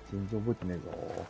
全然覚えてねえぞ。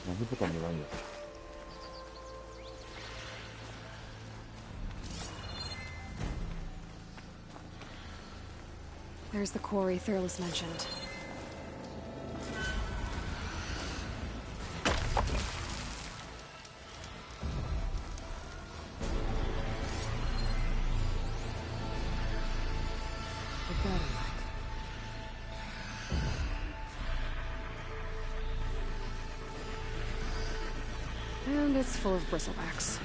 何ボタンもないんや。There's the quarry Thurles mentioned. And it's full of bristlebacks.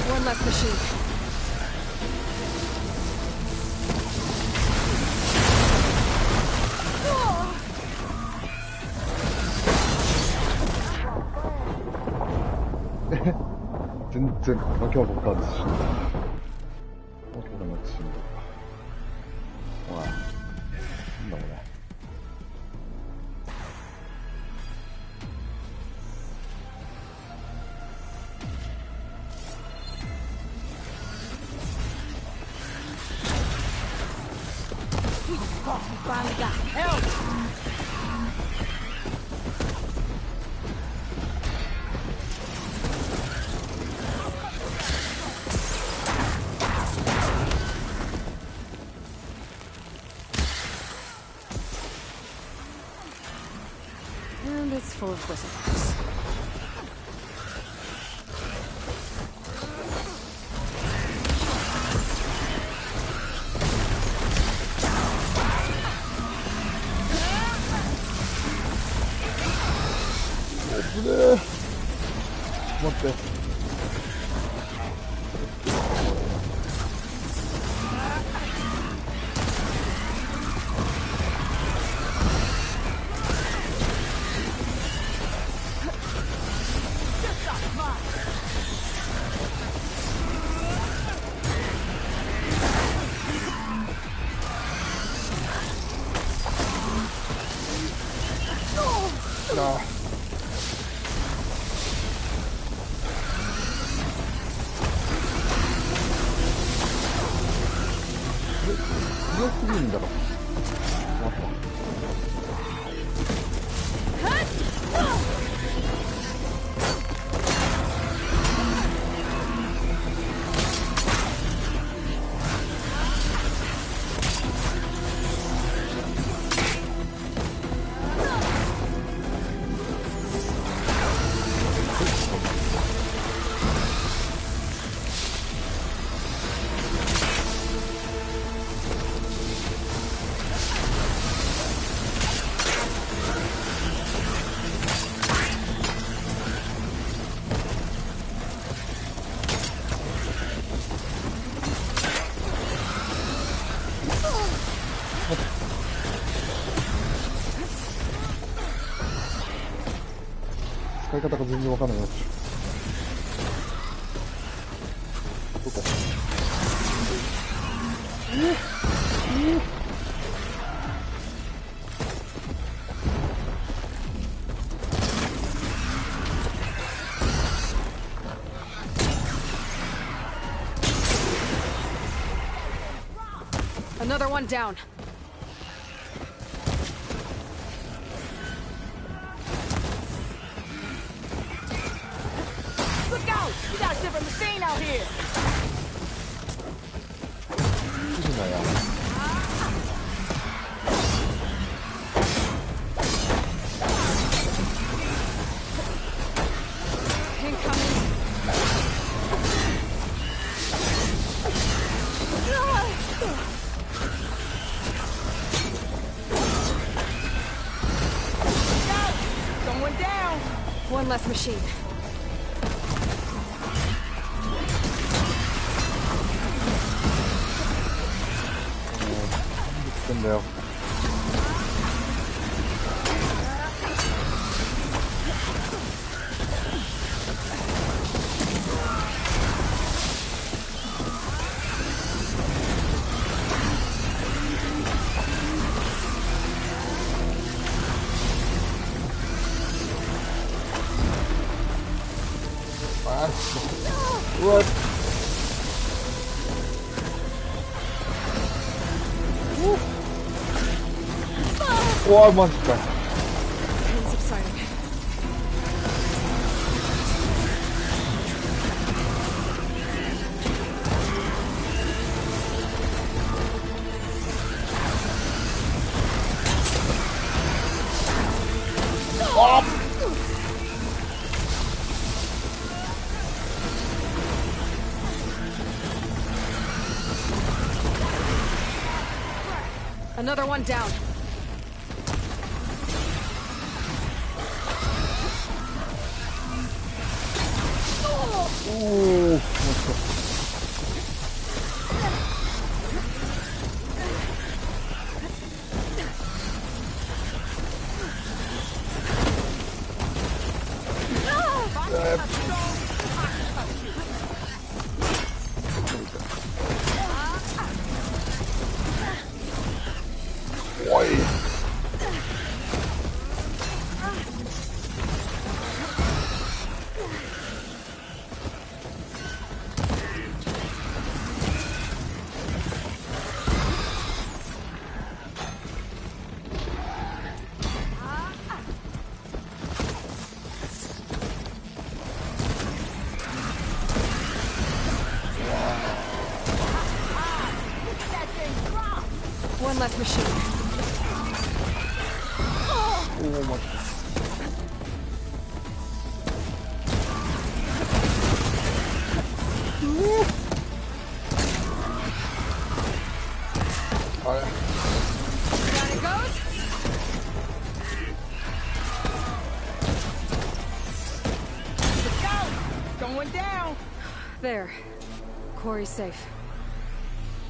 One less machine.全然わけわかんないし。わけわかんないし。ほら。なんだこれ。Finally got help! And it's full of bristlecocks. What the? No. 強すぎるんだろ。方が全然わかんなくなっちゃう。どこAnother one down. Look out! You got a different machine out here. いいなや。One less machine. What? Oh,マジか。It's exciting. Another one down. Oh, One less machine. oh my god. Down it goes. Let's go! It's going down! There. Corey's safe.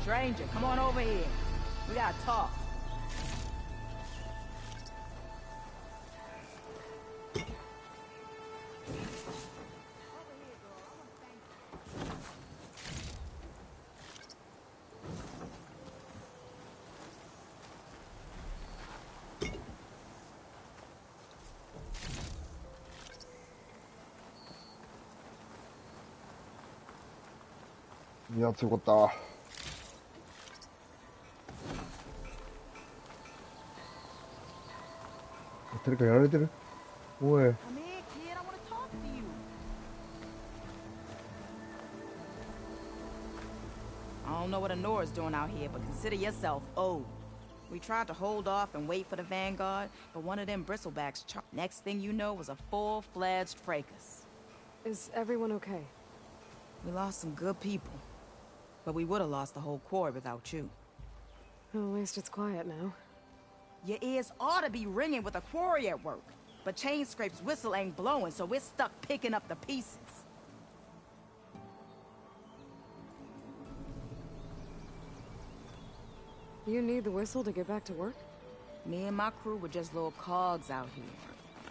Stranger, come on over here. We gotta talk.いや、強かった。誰かやられてる？おい。Come here, kid. I want to talk to you. I don't know what Honora's doing out here, but consider yourself owed. We tried to hold off and wait for the Vanguard, but one of them bristlebacks next thing you know was a full-fledged fracas. Is everyone okay? We lost some good people, but we would have lost the whole quarry without you. Well, at least it's quiet now. Your ears ought to be ringing with a quarry at work, but Chain Scrape's whistle ain't blowing, so we're stuck picking up the pieces. You need the whistle to get back to work? Me and my crew were just little cogs out here.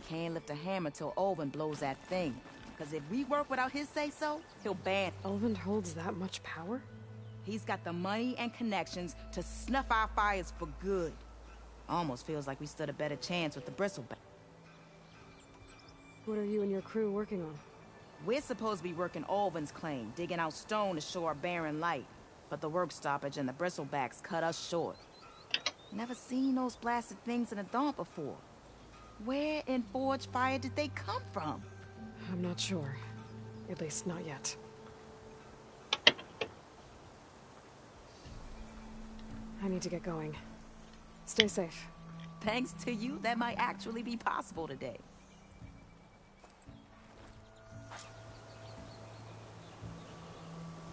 Can't lift a hammer till Olvin blows that thing. Because if we work without his say-so, he'll ban. Olvin holds that much power? He's got the money and connections to snuff our fires for good. Almost feels like we stood a better chance with the bristleback. What are you and your crew working on? We're supposed to be working Olvin's claim, digging out stone to show our barren light. But the work stoppage and the bristlebacks cut us short. Never seen those blasted things in a Daunt before. Where in Forge Fire did they come from? I'm not sure. At least not yet. I need to get going. Stay safe. Thanks to you, that might actually be possible today.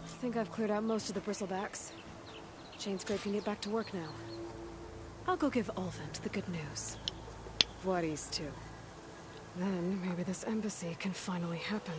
I think I've cleared out most of the bristlebacks. Chainscrape can get back to work now. I'll go give Olvin the good news. Voorhees too. Then maybe this embassy can finally happen.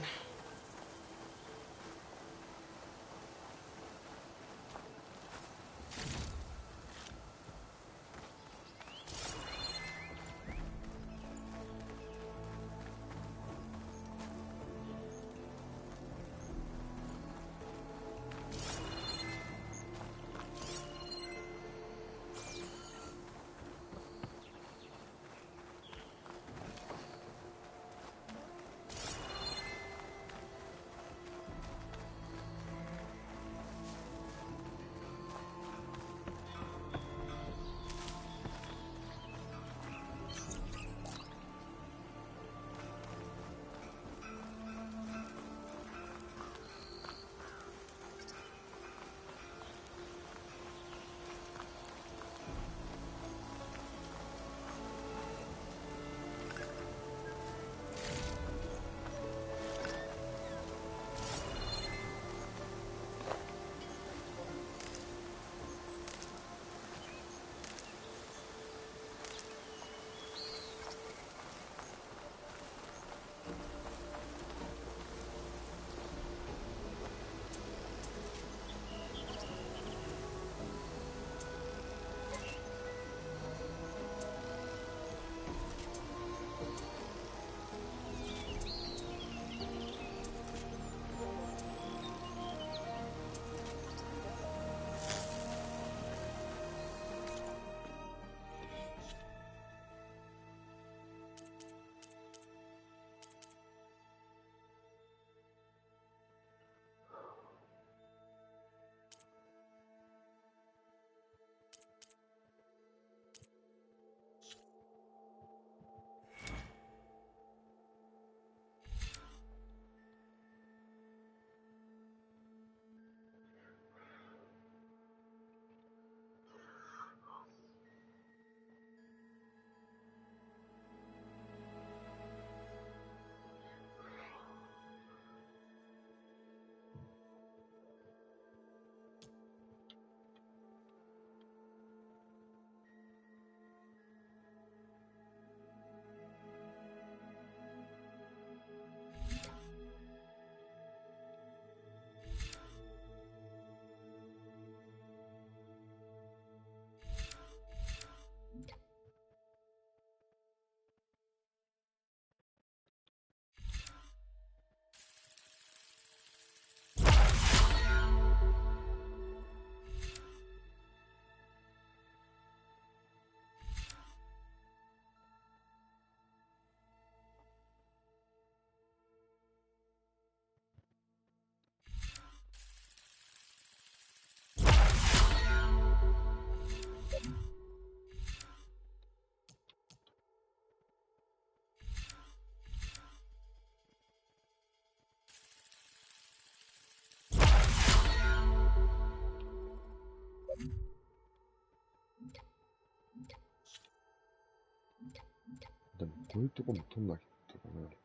でもこういうとこも取んなきゃダメなのか。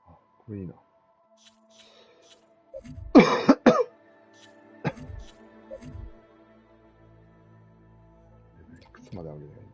あ、これいいな。いくつまで上げないいの。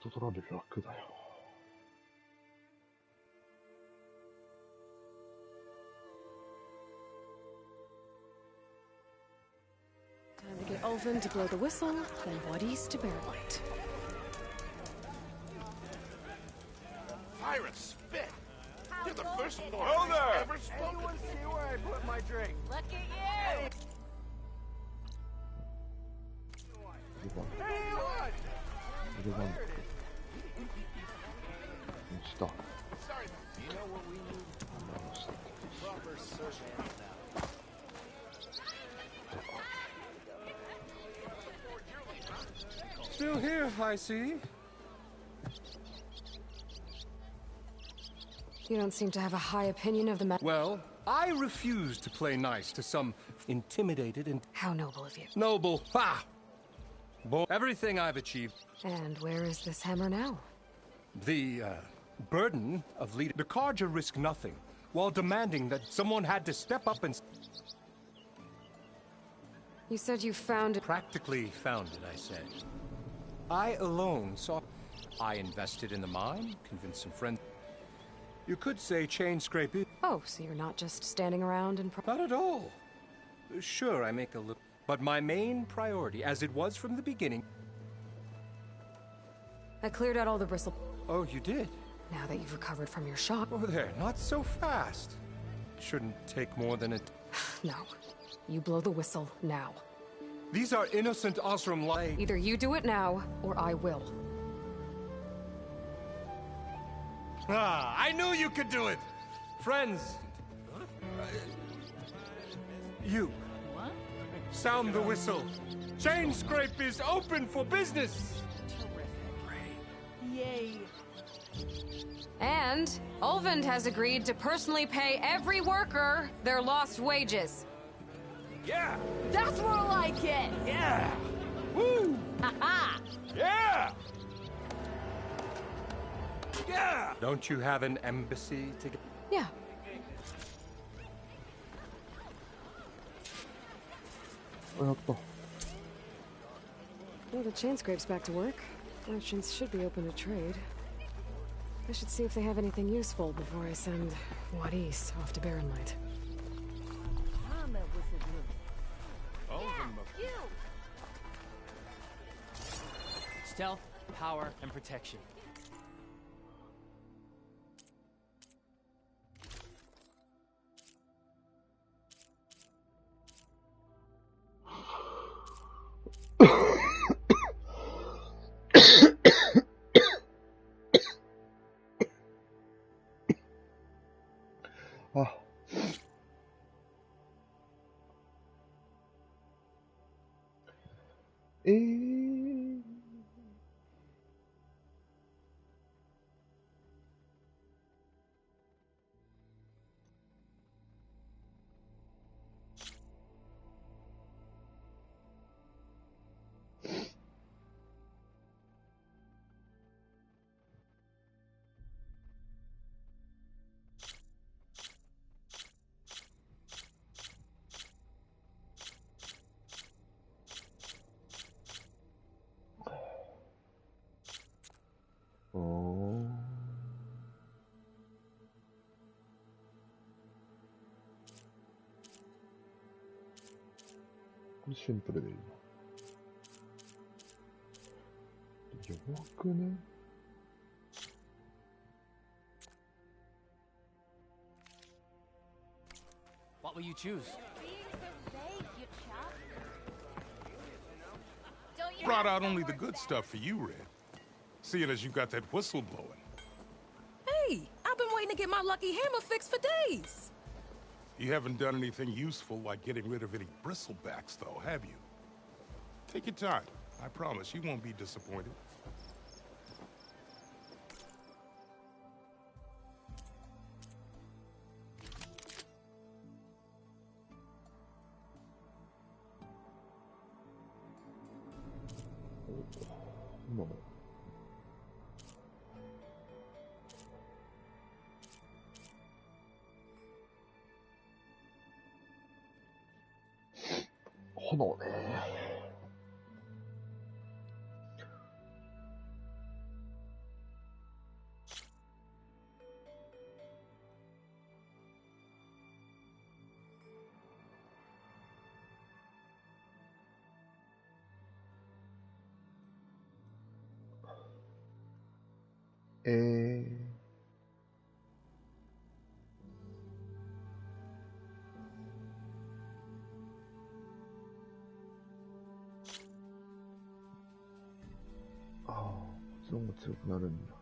ストトラベル楽だよ。Time to get Ulvin to blow the whistle, then Wadis to bear light. Fire a spit! You're the first one ever spoken. Anyone see where I put my drink? Look at you! Anyone? これなんだ。下。 Sorry, man. You know what we need? Proper survey now. Still here, I see. You don't seem to have a high opinion of the man. Well, I refuse to play nice to some intimidated and How noble of you. noble. Ha! Everything I've achieved. And where is this hammer now? The burden of leading. The Carja risk nothing while demanding that someone had to step up and You said you found it. practically found it, I said. I alone saw. I invested in the mine, convinced some friends. You could say chain scraping. Oh, so you're not just standing around and... Not at all. Sure, I make a little. But my main priority, as it was from the beginning. I cleared out all the bristle... Oh, you did? Now that you've recovered from your shock... Oh, there, not so fast. Shouldn't take more than a. No. You blow the whistle now. These are innocent Osram lives. Either you do it now, or I will. Ah, I knew you could do it! Friends. You. What? Sound the whistle. Chain scrape is open for business! Terrific. Yay. And Ulvin has agreed to personally pay every worker their lost wages. Yeah! That's more like it! Yeah! Woo! Ha-ha! Yeah! Yeah! Don't you have an embassy to get? Yeah.やった。 Well, the chain scrape's back to work. Merchants should be open to trade. I should see if they have anything useful before I send Wadis off to Barren Light. Stealth, power, and protection. Ah. Eh. Oh. これシンプルでいいな。弱くね。 What will you choose? Brought out only the good stuff for you, Red. Seeing as you got that whistle blowing. Hey, I've been waiting to get my lucky hammer fixed for days. You haven't done anything useful like getting rid of any bristlebacks, though, have you? Take your time. I promise you won't be disappointed. No. 炎ね。ああ、こっちの方が強くなるんだ。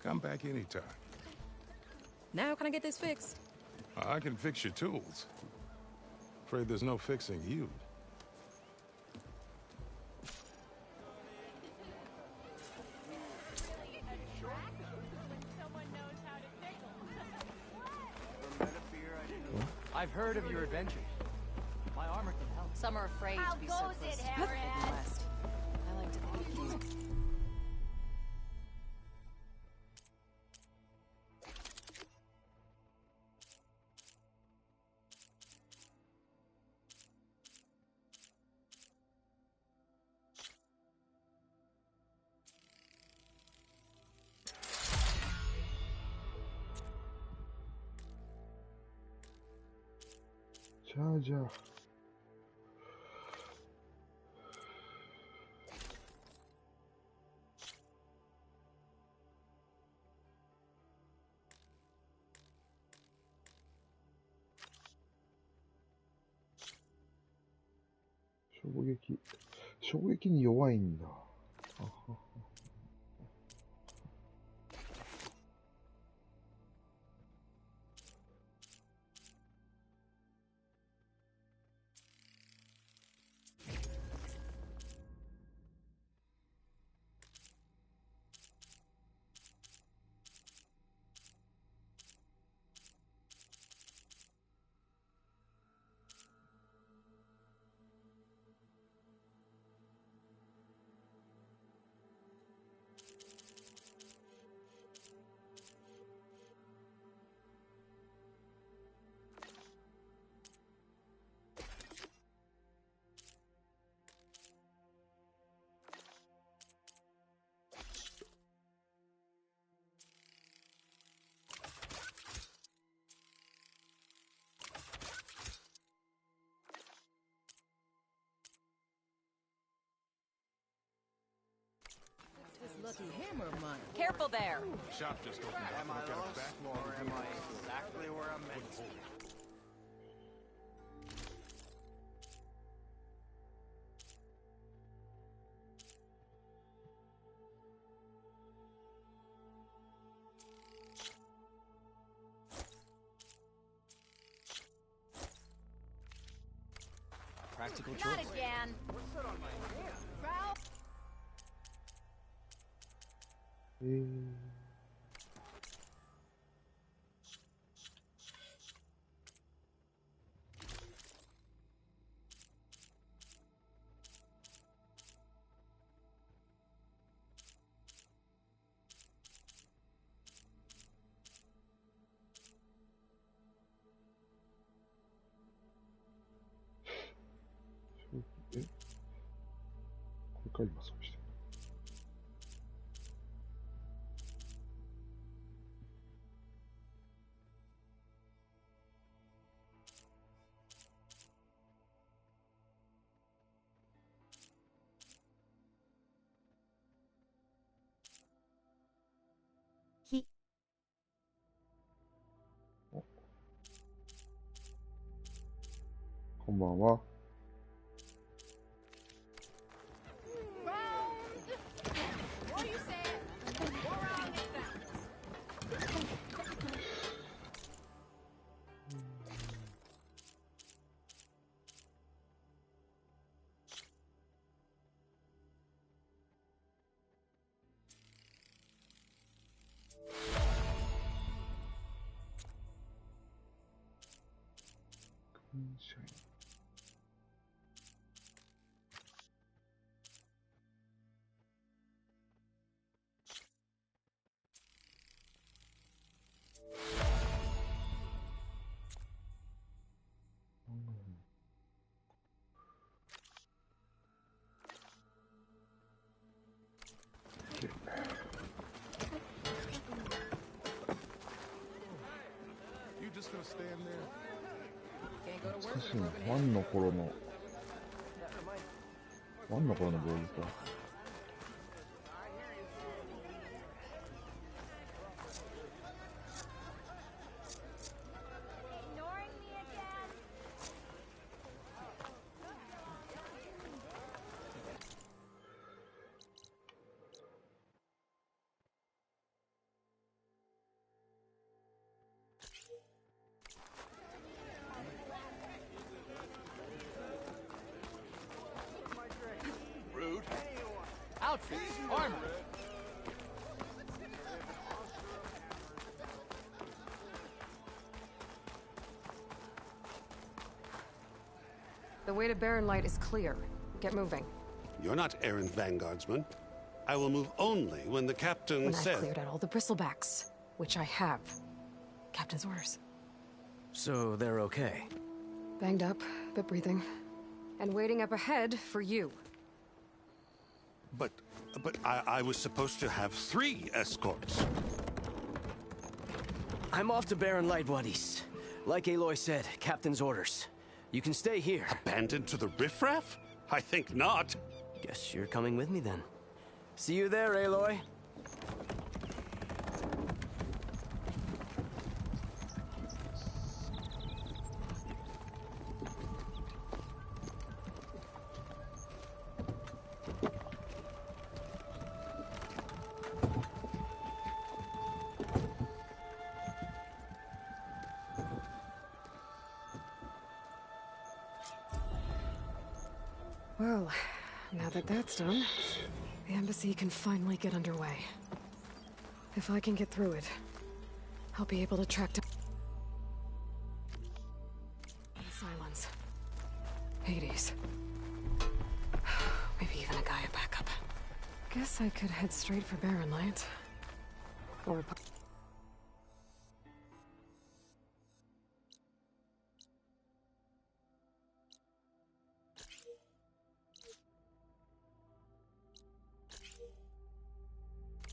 Come back anytime. Now can I get this fixed? I can fix your tools. Afraid there's no fixing you. I've heard of your adventures. My armor can help. Some are afraid to be so close to the West. I like to think. Charger.衝撃に弱いんだ。Lucky hammer of mine. Careful there. Shop just opened up. Am I Look at lost, its back. or am I exactly where I'm meant to be? Practical choice. Not again. Ralph. え、これか今そうしてる。こんばんは。社員。You just gonna stand there? 懐かしいな。ワンの頃のボーイズか。Ignoring me again? Rude. Outfit, armor. The way to Barren Light is clear. Get moving. You're not errant vanguardsman. I will move only when the captain When says... I've cleared out all the bristlebacks, which I have. Captain's orders. So they're okay. Banged up, but breathing. And waiting up ahead for you. But I was supposed to have 3 escorts. I'm off to Barren Light, Wadis. Like Aloy said, Captain's orders. You can stay here. Abandoned to the riffraff? I think not. Guess you're coming with me then. See you there, Aloy. Well, now that that's done, the embassy can finally get underway. If I can get through it, I'll be able to track down... Silence. Hades. Maybe even a Gaia backup. Guess I could head straight for Barren Light. Or...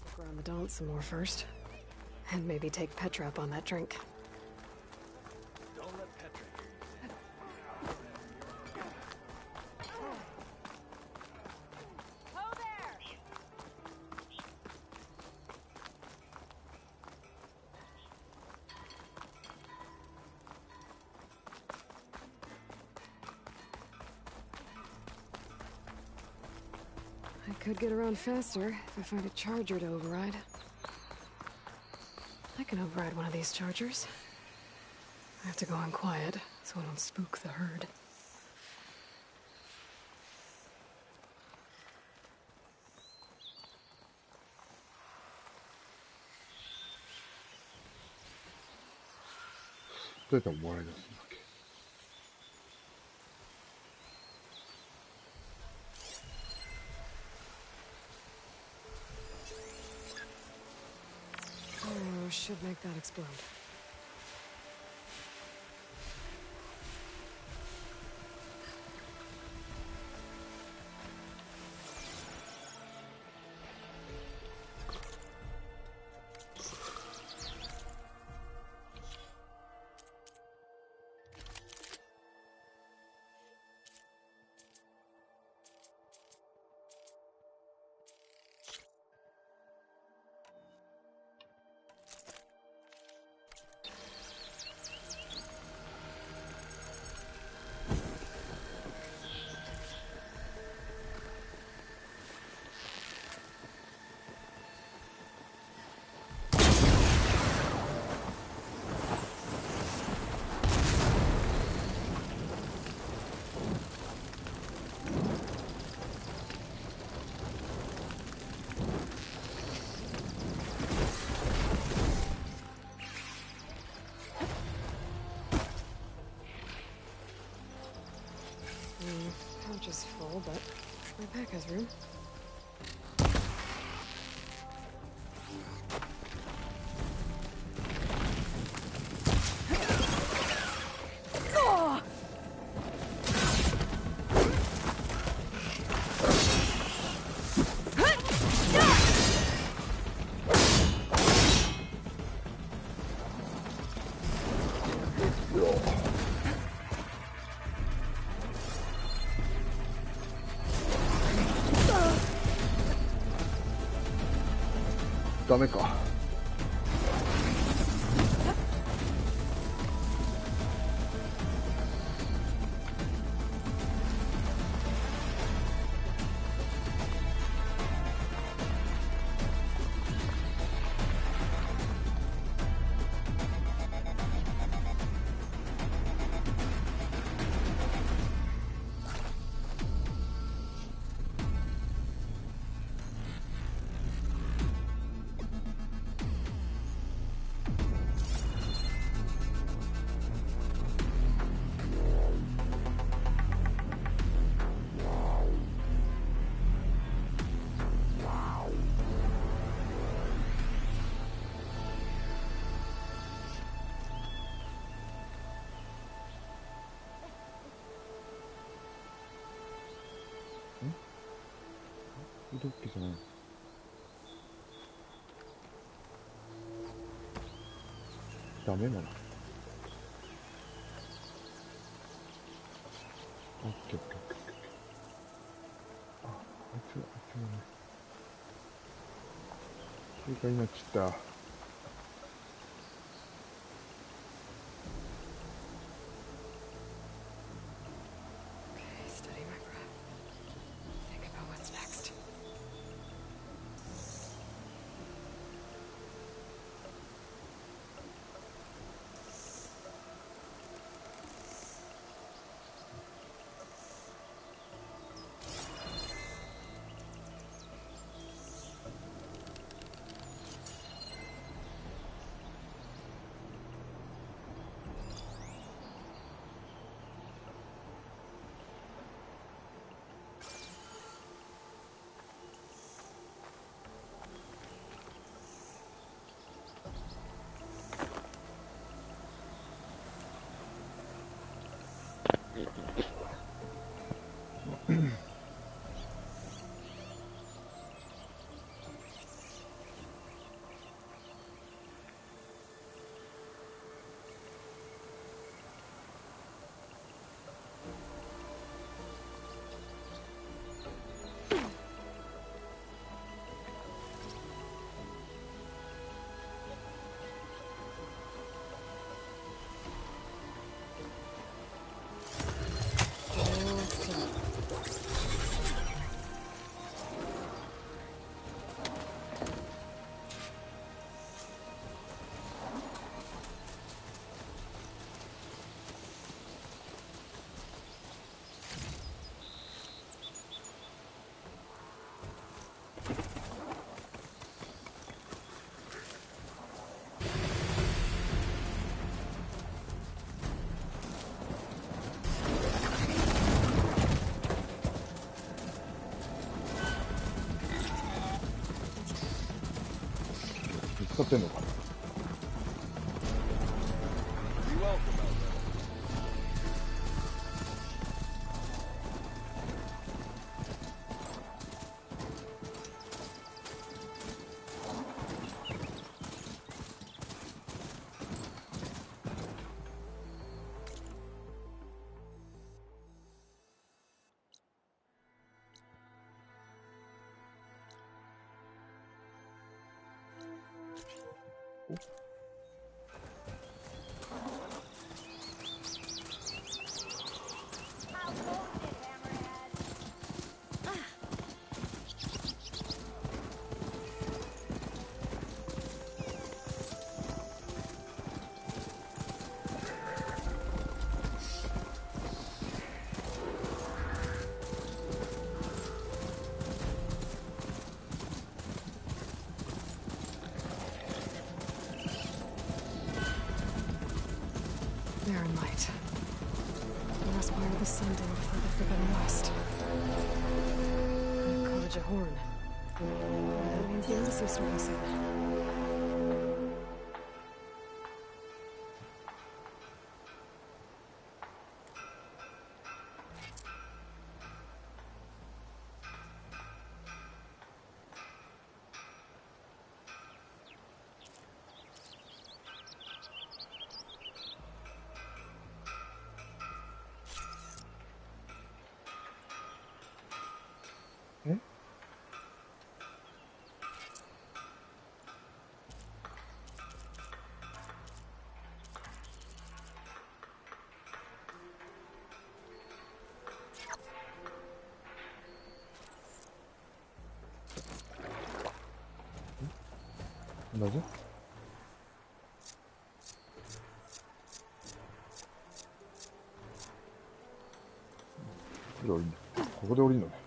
Look around the dance some more first. And maybe take Petra up on that drink. Don't let Petra hear you. Ho there! I could get around faster if I find a charger to override. I can override one of these chargers. I have to go in quiet, so I don't spook the herd. Oh, should make that explode. full, but my pack has room. Oh! ダメか。ドッキじゃない。ダメだな。オッケーオッケーオッケー。あ、あいつはね。警戒になっちゃった。使ってんのかな。They're in light. The last part of the sun did before the Forbidden West. horn. That means the embassy's starting soon. Eh? 뭐지? 여기 어린다. 거기다 어린다.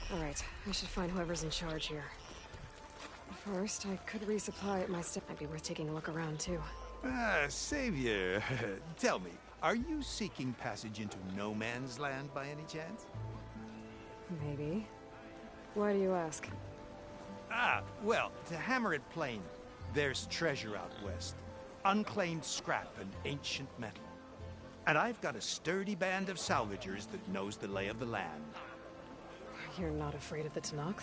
Alright, I should find whoever's in charge here. First, I could resupply at my Might be worth taking a look around, too. Savior, tell me, are you seeking passage into no man's land by any chance? Maybe. Why do you ask? Well, to hammer it plain, there's treasure out west. Unclaimed scrap and ancient metal. And I've got a sturdy band of salvagers that knows the lay of the land. You're not afraid of the Tanakh?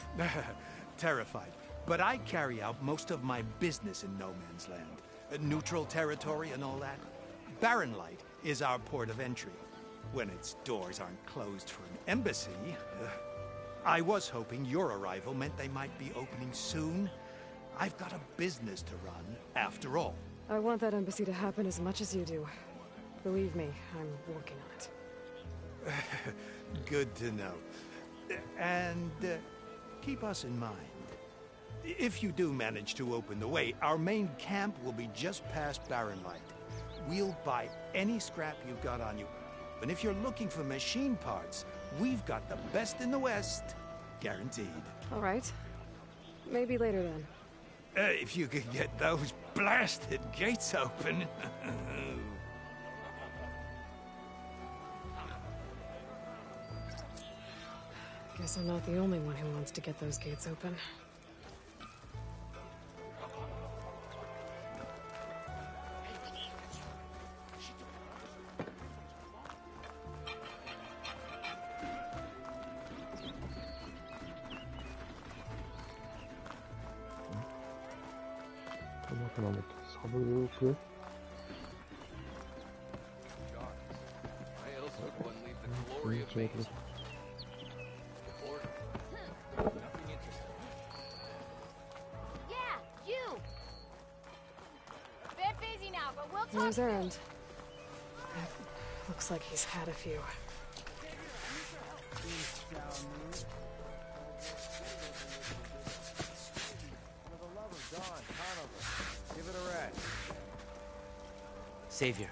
Terrified. But I carry out most of my business in no man's land. Neutral territory and all that. Barren Light is our port of entry. When its doors aren't closed for an embassy. I was hoping your arrival meant they might be opening soon. I've got a business to run, after all. I want that embassy to happen as much as you do. Believe me, I'm working on it. Good to know. And keep us in mind. If you do manage to open the way, our main camp will be just past Barren Light. We'll buy any scrap you've got on you. And if you're looking for machine parts, we've got the best in the West. Guaranteed. All right. Maybe later then. If you could get those blasted gates open. Guess I'm not the only one who wants to get those gates open. 사불 I also wouldn't leave the glory of making nothing interesting. Yeah, you! Bit busy now, but we'll talk Where's soon. Erend? Looks like he's had a few. For the love of Dawn, Conover, give it a rest. Savior,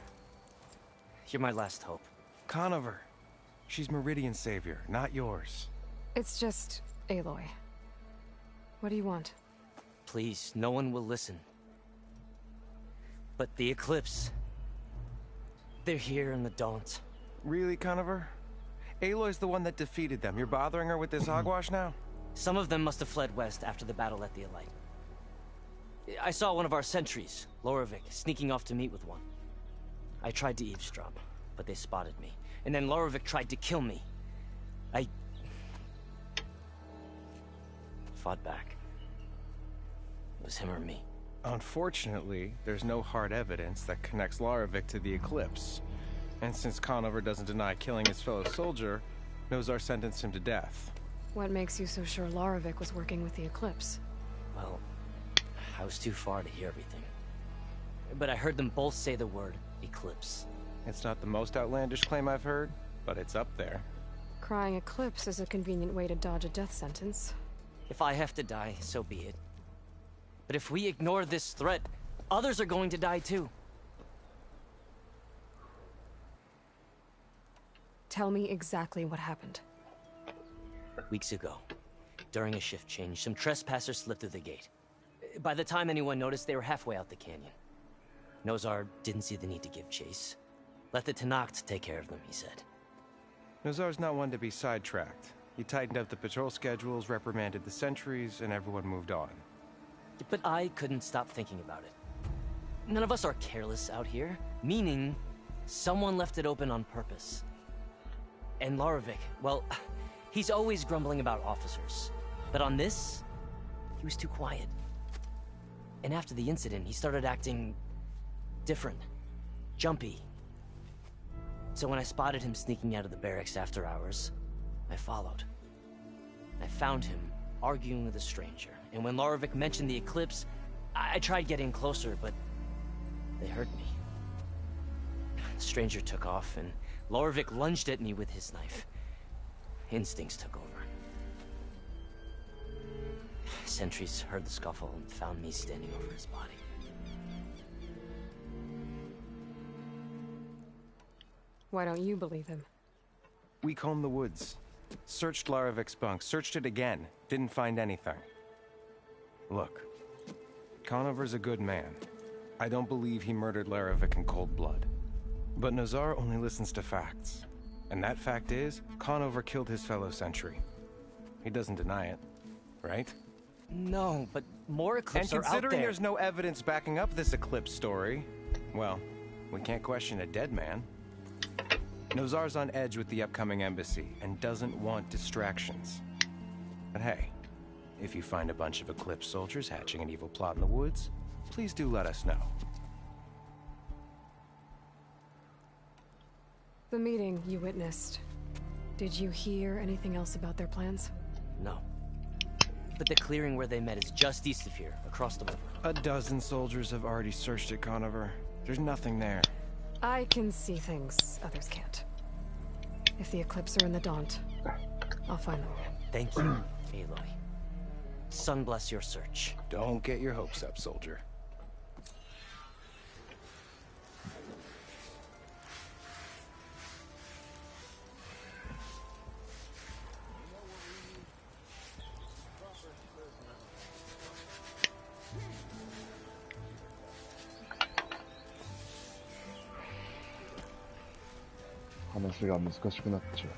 you're my last hope. Conover. She's Meridian's savior, not yours. It's just Aloy. What do you want? Please, no one will listen. But the Eclipse... they're here in the Daunt. Really, Conover? Aloy's the one that defeated them. You're bothering her with this hogwash now? Some of them must have fled west after the battle at the Elite. I saw one of our sentries, Lorovic, sneaking off to meet with one. I tried to eavesdrop, but they spotted me. And then Lorovic tried to kill me. I... fought back. It was him or me. Unfortunately, there's no hard evidence that connects Lorovic to the Eclipse. And since Conover doesn't deny killing his fellow soldier, Nozar sentenced him to death. What makes you so sure Lorovic was working with the Eclipse? Well, I was too far to hear everything. But I heard them both say the word Eclipse. It's not the most outlandish claim I've heard, but it's up there. Crying eclipse is a convenient way to dodge a death sentence. If I have to die, so be it. But if we ignore this threat, others are going to die too. Tell me exactly what happened. Weeks ago, during a shift change, some trespassers slipped through the gate. By the time anyone noticed, they were halfway out the canyon. Nozar didn't see the need to give chase. Let the Tenakth take care of them, he said. Nozar's not one to be sidetracked. He tightened up the patrol schedules, reprimanded the sentries, and everyone moved on. But I couldn't stop thinking about it. None of us are careless out here, meaning someone left it open on purpose. And Larovic, well, he's always grumbling about officers. But on this, he was too quiet. And after the incident, he started acting different, jumpy. So when I spotted him sneaking out of the barracks after hours, I followed. I found him arguing with a stranger, and when Larovic mentioned the eclipse, I tried getting closer, but they heard me. The stranger took off, and Larovic lunged at me with his knife. Instincts took over. Sentries heard the scuffle and found me standing over his body. Why don't you believe him? We combed the woods. Searched Larovic's bunk, searched it again. Didn't find anything. Look, Conover's a good man. I don't believe he murdered Larovic in cold blood. But Nozar only listens to facts. And that fact is, Conover killed his fellow sentry. He doesn't deny it, right? No, but more eclipses are out there. And considering there's no evidence backing up this eclipse story, well, we can't question a dead man. Nozar's on edge with the upcoming embassy and doesn't want distractions. But hey, if you find a bunch of Eclipse soldiers hatching an evil plot in the woods, please do let us know. The meeting you witnessed. Did you hear anything else about their plans? No. But the clearing where they met is just east of here, across the river. A dozen soldiers have already searched it, Conover. There's nothing there. I can see things others can't. If the Eclipse are in the Daunt, I'll find them. Thank you, Aloy. Sun bless your search. Don't get your hopes up, soldier.話が難しくなっちゃう。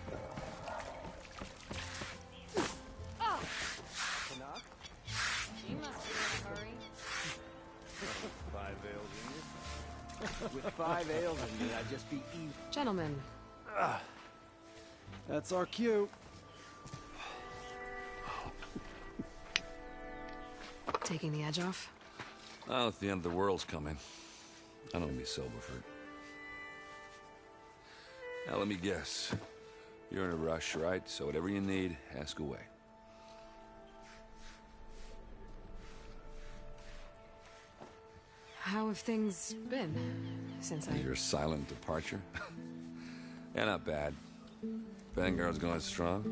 With 5 ales in me, I'd just be evil. Gentlemen. That's our cue. Taking the edge off? Oh, if the end of the world's coming, I don't want to be sober for it. Now, let me guess. You're in a rush, right? So whatever you need, ask away. How have things been since Your silent departure? Yeah, not bad. Vanguard's going strong.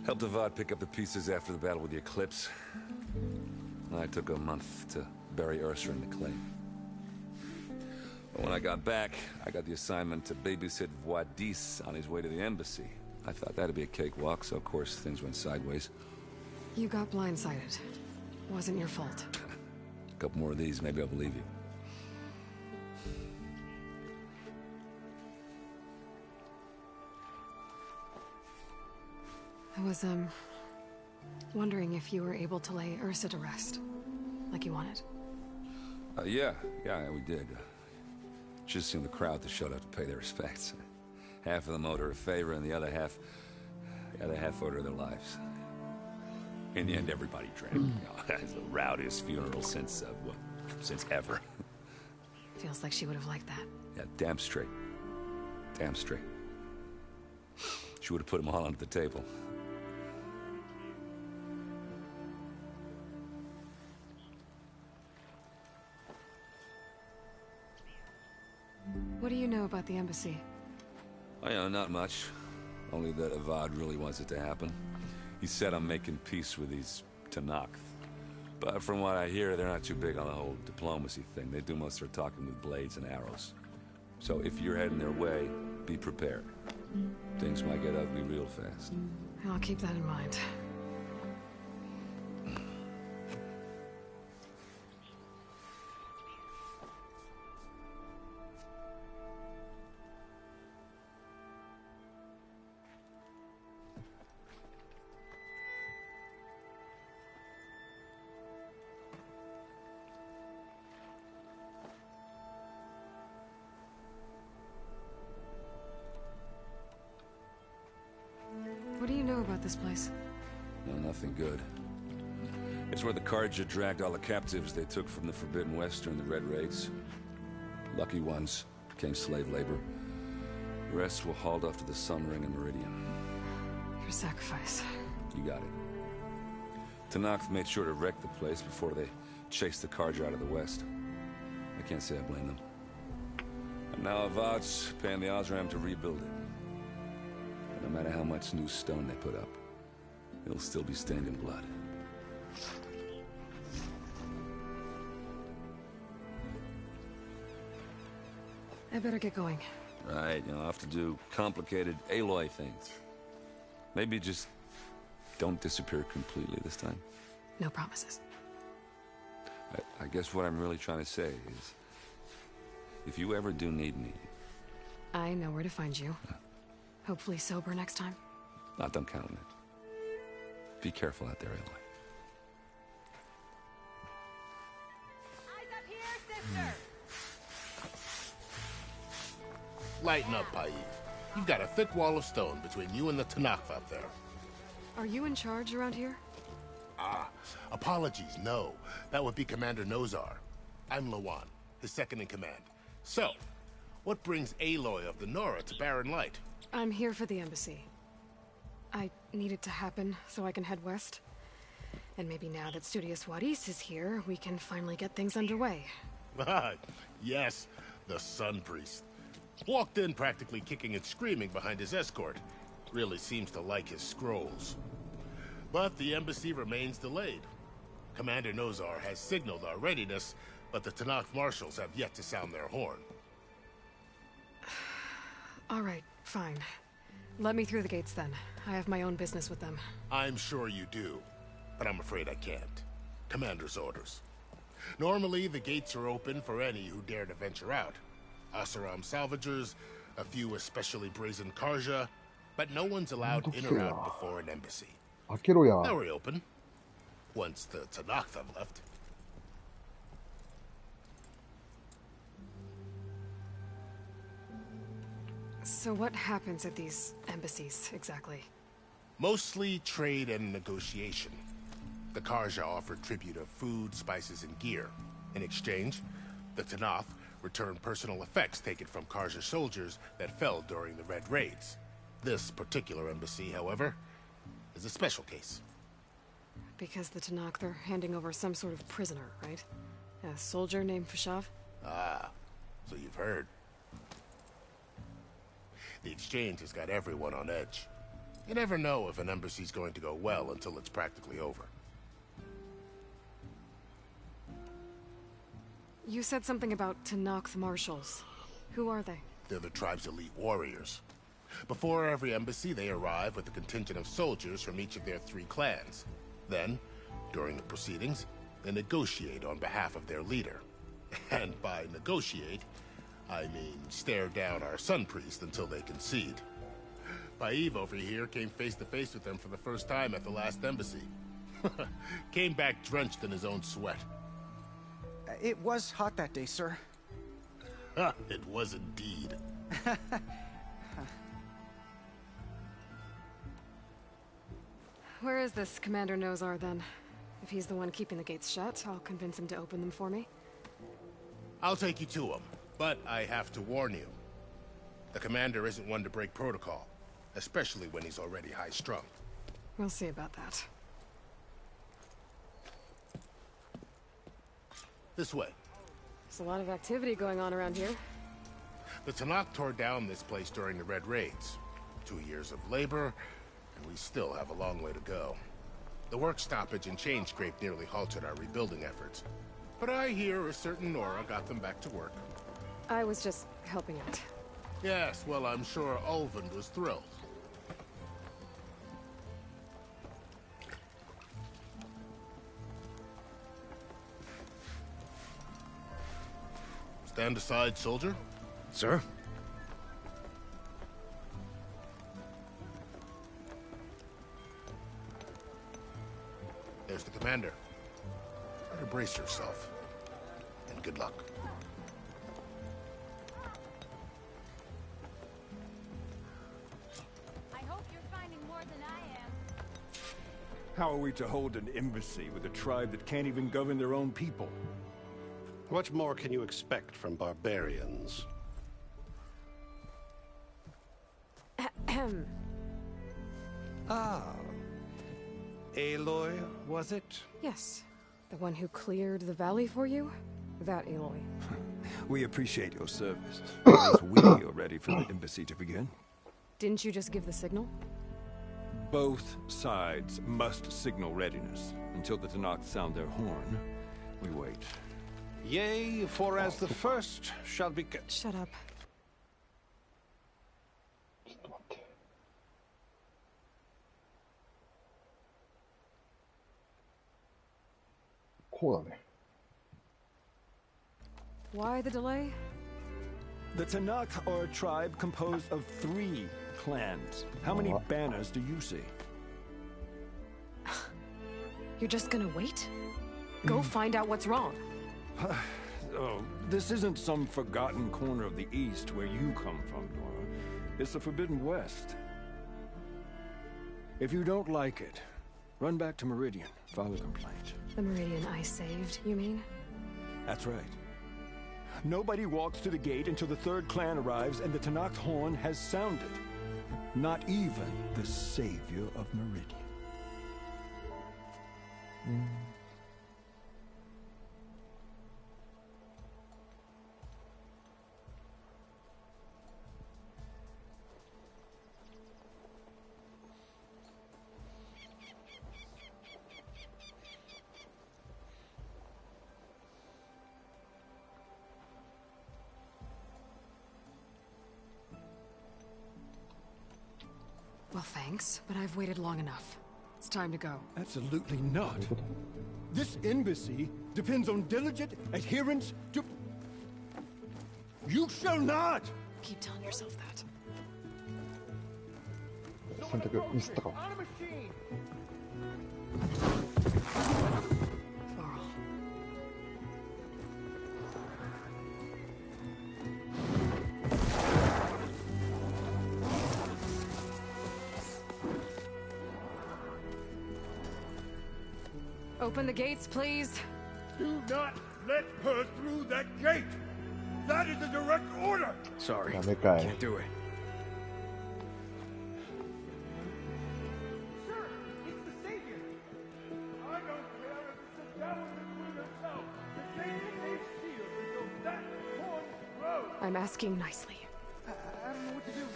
Helped Avad pick up the pieces after the battle with the Eclipse. I took a month to bury Ursa in the clay. But when I got back, I got the assignment to babysit Voidis on his way to the embassy. I thought that'd be a cakewalk, so of course things went sideways. You got blindsided. Wasn't your fault. A couple more of these, maybe I'll believe you. I was, wondering if you were able to lay Ursa to rest, like you wanted. Yeah, we did. Just seemed the crowd that showed up to pay their respects. Half of them owed her a favor, and the other half owed her their lives. In the end, everybody drank. You know, it's the rowdiest funeral since ever. Feels like she would have liked that. Yeah, damn straight. Damn straight. She would have put them all under the table. What do you you know about the embassy? Oh, yeah, not much. Only that Avad really wants it to happen. He said I'm making peace with these Tanakh. But from what I hear, they're not too big on the whole diplomacy thing. They do most of their talking with blades and arrows. So if you're heading their way, be prepared. Things might get ugly real fast. I'll keep that in mind. What do you know about this place? No, nothing good. It's where the Carja dragged all the captives they took from the Forbidden West during the Red Raids. Lucky ones became slave labor. The rest were hauled off to the Sun Ring and Meridian. Your sacrifice. You got it. Tanakh made sure to wreck the place before they chased the Carja out of the West. I can't say I blame them. And now Avad's paying the Osram to rebuild it. No matter how much new stone they put up, it'll still be stained in blood. I better get going. Right, I'll have to do complicated Aloy things. Maybe just don't disappear completely this time. No promises. I guess what I'm really trying to say is, if you ever do need me... I know where to find you. Hopefully sober next time. Don't count on it. Be careful out there, Aloy. Eyes up here, sister! Lighten up, Paib. You've got a thick wall of stone between you and the Tanakh up there. Are you in charge around here? Ah, apologies, no. That would be Commander Nozar. I'm Lawan, his second-in-command. So, what brings Aloy of the Nora to Barren Light? I'm here for the embassy. I need it to happen so I can head west. And maybe now that Studious Wadis is here, we can finally get things underway. Yes, the Sun Priest. Walked in practically kicking and screaming behind his escort. Really seems to like his scrolls. But the embassy remains delayed. Commander Nozar has signaled our readiness, but the Tanakh marshals have yet to sound their horn. All right, fine. Let me through the gates then. I have my own business with them. I'm sure you do, but I'm afraid I can't. Commander's orders. Normally, the gates are open for any who dare to venture out. Asaram salvagers, a few especially brazen Carja, but no one's allowed in or out before an embassy. Now we're open, once the Tanakh have left. So what happens at these embassies, exactly? Mostly trade and negotiation. The Carja offer tribute of food, spices, and gear. In exchange, the Tanakh return personal effects taken from Carja soldiers that fell during the Red Raids. This particular embassy, however, is a special case. Because the Tanakh, they're handing over some sort of prisoner, right? A soldier named Fashav? Ah, so you've heard. The exchange has got everyone on edge. You never know if an embassy's going to go well until it's practically over. You said something about Tanakh marshals. Who are they? They're the tribe's elite warriors. Before every embassy, they arrive with a contingent of soldiers from each of their 3 clans. Then, during the proceedings, they negotiate on behalf of their leader. And by negotiate, I mean stare down our Sun Priest until they concede. Paib over here came face to face with them for the first time at the last embassy. Came back drenched in his own sweat. It was hot that day, sir. It was indeed. Where is this Commander Nozar, then? If he's the one keeping the gates shut, I'll convince him to open them for me. I'll take you to him, but I have to warn you. The commander isn't one to break protocol, especially when he's already high-strung. We'll see about that. This way. There's a lot of activity going on around here. The Tanakh tore down this place during the Red Raids. 2 years of labor, and we still have a long way to go. The work stoppage and chain scrape nearly halted our rebuilding efforts. But I hear a certain Nora got them back to work. I was just helping out. Yes, well, I'm sure Ulvund was thrilled. Stand aside, soldier. Sir? There's the commander. Better brace yourself. And good luck. I hope you're finding more than I am. How are we to hold an embassy with a tribe that can't even govern their own people? What more can you expect from barbarians? Ah. Aloy, was it? Yes. The one who cleared the valley for you? That Aloy. We appreciate your service. At least we are ready for the embassy to begin. Didn't you just give the signal? Both sides must signal readiness. Until the Tanakh sound their horn, we wait. Yea, for as the first shall be... Shut up. ちょっと待って。こうだね。Why the delay? The Tanakh are a tribe composed of 3 clans. How many banners do you see? You're just gonna wait? Go find out what's wrong. Oh, this isn't some forgotten corner of the East where you come from, Nora. It's the Forbidden West. If you don't like it, run back to Meridian, file a complaint. The Meridian I saved, you mean? That's right. Nobody walks to the gate until the 3rd clan arrives and the Tanakh horn has sounded. Not even the savior of Meridian. Well, thanks, but I've waited long enough. It's time to go. Absolutely not. This embassy depends on diligent adherence to... You shall not! Keep telling yourself that. 選択ミスったかも。Open the gates, please. Do not let her through that gate! That is a direct order! Sorry, Damn it, guy. can't do it. Sir, it's the Savior! I don't care if it's the devil that will herself. The Savior may shield until that horn grows! I'm asking nicely. I don't know what to do.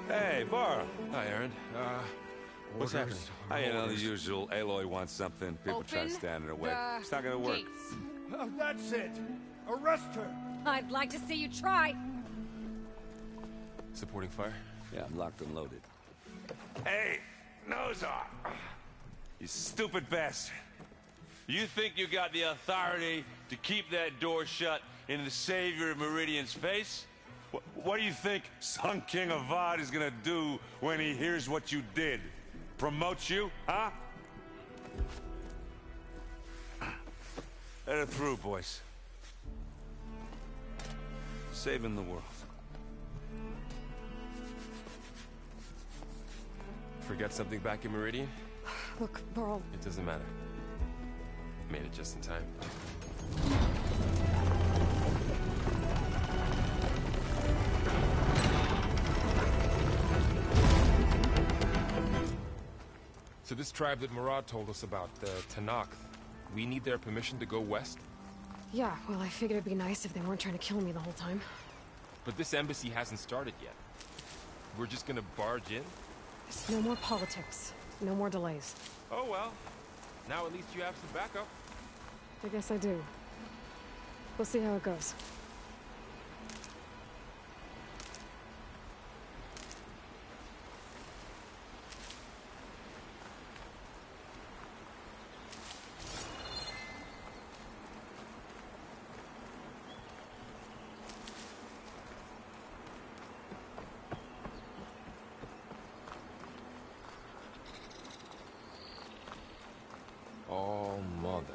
Hey, Varl. Hi, Aaron. What's happening? You know, the usual. Aloy wants something. People try to stand in her way. It's not gonna work. Oh, that's it! Arrest her! I'd like to see you try. Supporting fire? Yeah, I'm locked and loaded. Hey, Nozar! You stupid bastard. You think you got the authority to keep that door shut in the savior of Meridian's face? What do you think Sun King Avad is gonna do when he hears what you did? Promote you, huh? Let her through, boys. Saving the world. Forget something back in Meridian? Look, Varl. It doesn't matter. Made it just in time. So this tribe that Murad told us about, the Tanakh, we need their permission to go west? Yeah, well, I figured it'd be nice if they weren't trying to kill me the whole time. But this embassy hasn't started yet. We're just gonna barge in? Just no more politics. No more delays. Oh well. Now at least you have some backup. I guess I do. We'll see how it goes. Oh, mother.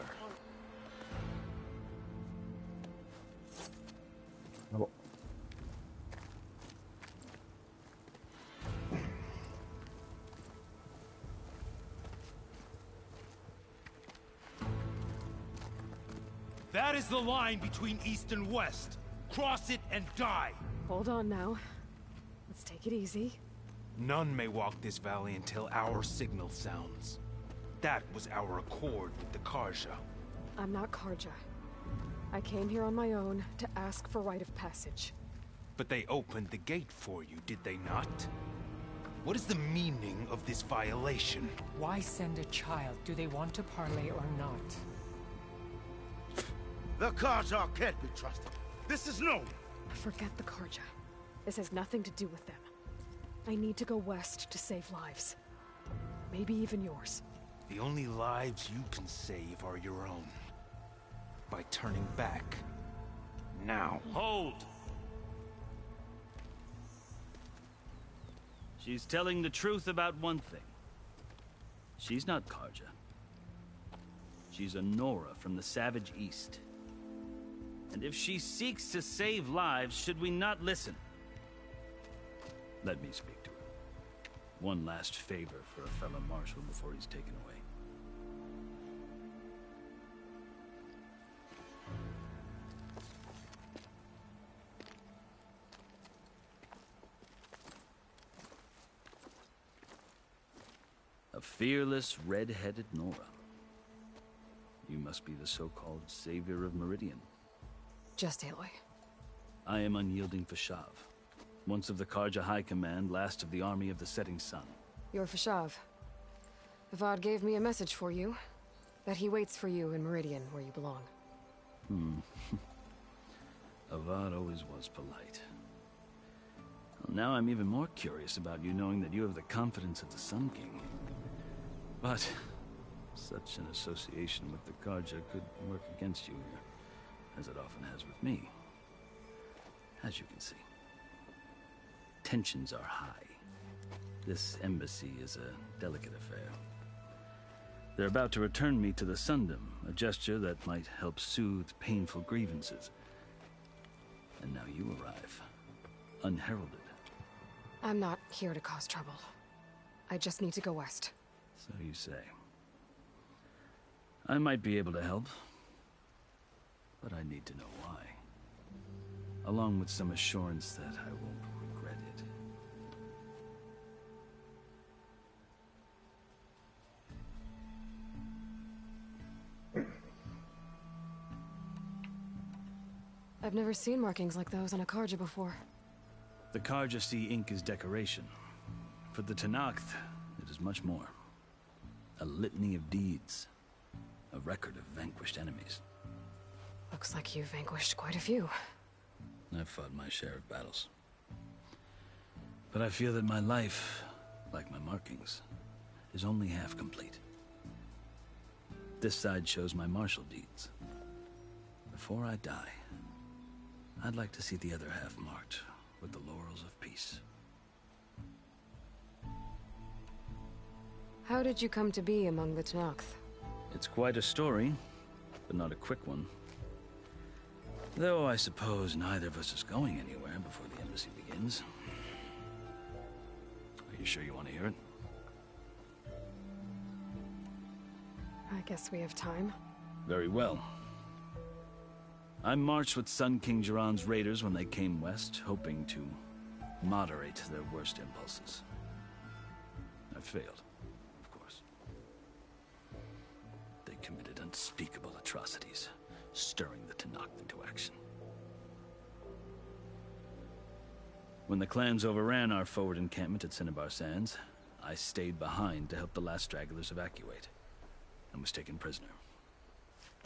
Oh. That is the line between East and West. Cross it and die. Hold on now. Let's take it easy. None may walk this valley until our signal sounds. That was our accord with the Karja. I'm not Karja. I came here on my own to ask for rite of passage. But they opened the gate for you, did they not? What is the meaning of this violation? Why send a child? Do they want to parley or not? The Karja can't be trusted. This is known. Forget the Karja. This has nothing to do with them. I need to go west to save lives. Maybe even yours. The only lives you can save are your own. By turning back. Now. Hold! She's telling the truth about one thing. She's not Karja. She's a Nora from the Savage East. And if she seeks to save lives, should we not listen? Let me speak to her. One last favor for a fellow marshal before he's taken away. A fearless, red-headed Nora. You must be the so-called savior of Meridian. Just Aloy. I am unyielding Fashav. Once of the Karja High Command, last of the army of the Setting Sun. You're Fashav. Avad gave me a message for you. That he waits for you in Meridian, where you belong. Avad always was polite. Well, now I'm even more curious about you knowing that you have the confidence of the Sun King. But such an association with the Karja could work against you, as it often has with me. As you can see. Tensions are high. This embassy is a delicate affair. They're about to return me to the Sundom, a gesture that might help soothe painful grievances. And now you arrive, unheralded. I'm not here to cause trouble. I just need to go west. So you say. I might be able to help, but I need to know why. Along with some assurance that I won't regret it. I've never seen markings like those on a Karja before. The Karja see ink as decoration. For the Tenakth, it is much more. A litany of deeds. A record of vanquished enemies. Looks like you've vanquished quite a few. I've fought my share of battles. But I feel that my life, like my markings, is only half complete. This side shows my martial deeds. Before I die, I'd like to see the other half marked with the laurels of peace. How did you come to be among the Tenakth? It's quite a story, but not a quick one. Though I suppose neither of us is going anywhere before the embassy begins. Are you sure you want to hear it? I guess we have time. Very well. I marched with Sun King Jiran's raiders when they came west, hoping to moderate their worst impulses. I failed, of course. They committed unspeakable atrocities, stirring the Tanakh into action. When the clans overran our forward encampment at Cinnabar Sands, I stayed behind to help the last stragglers evacuate, and was taken prisoner.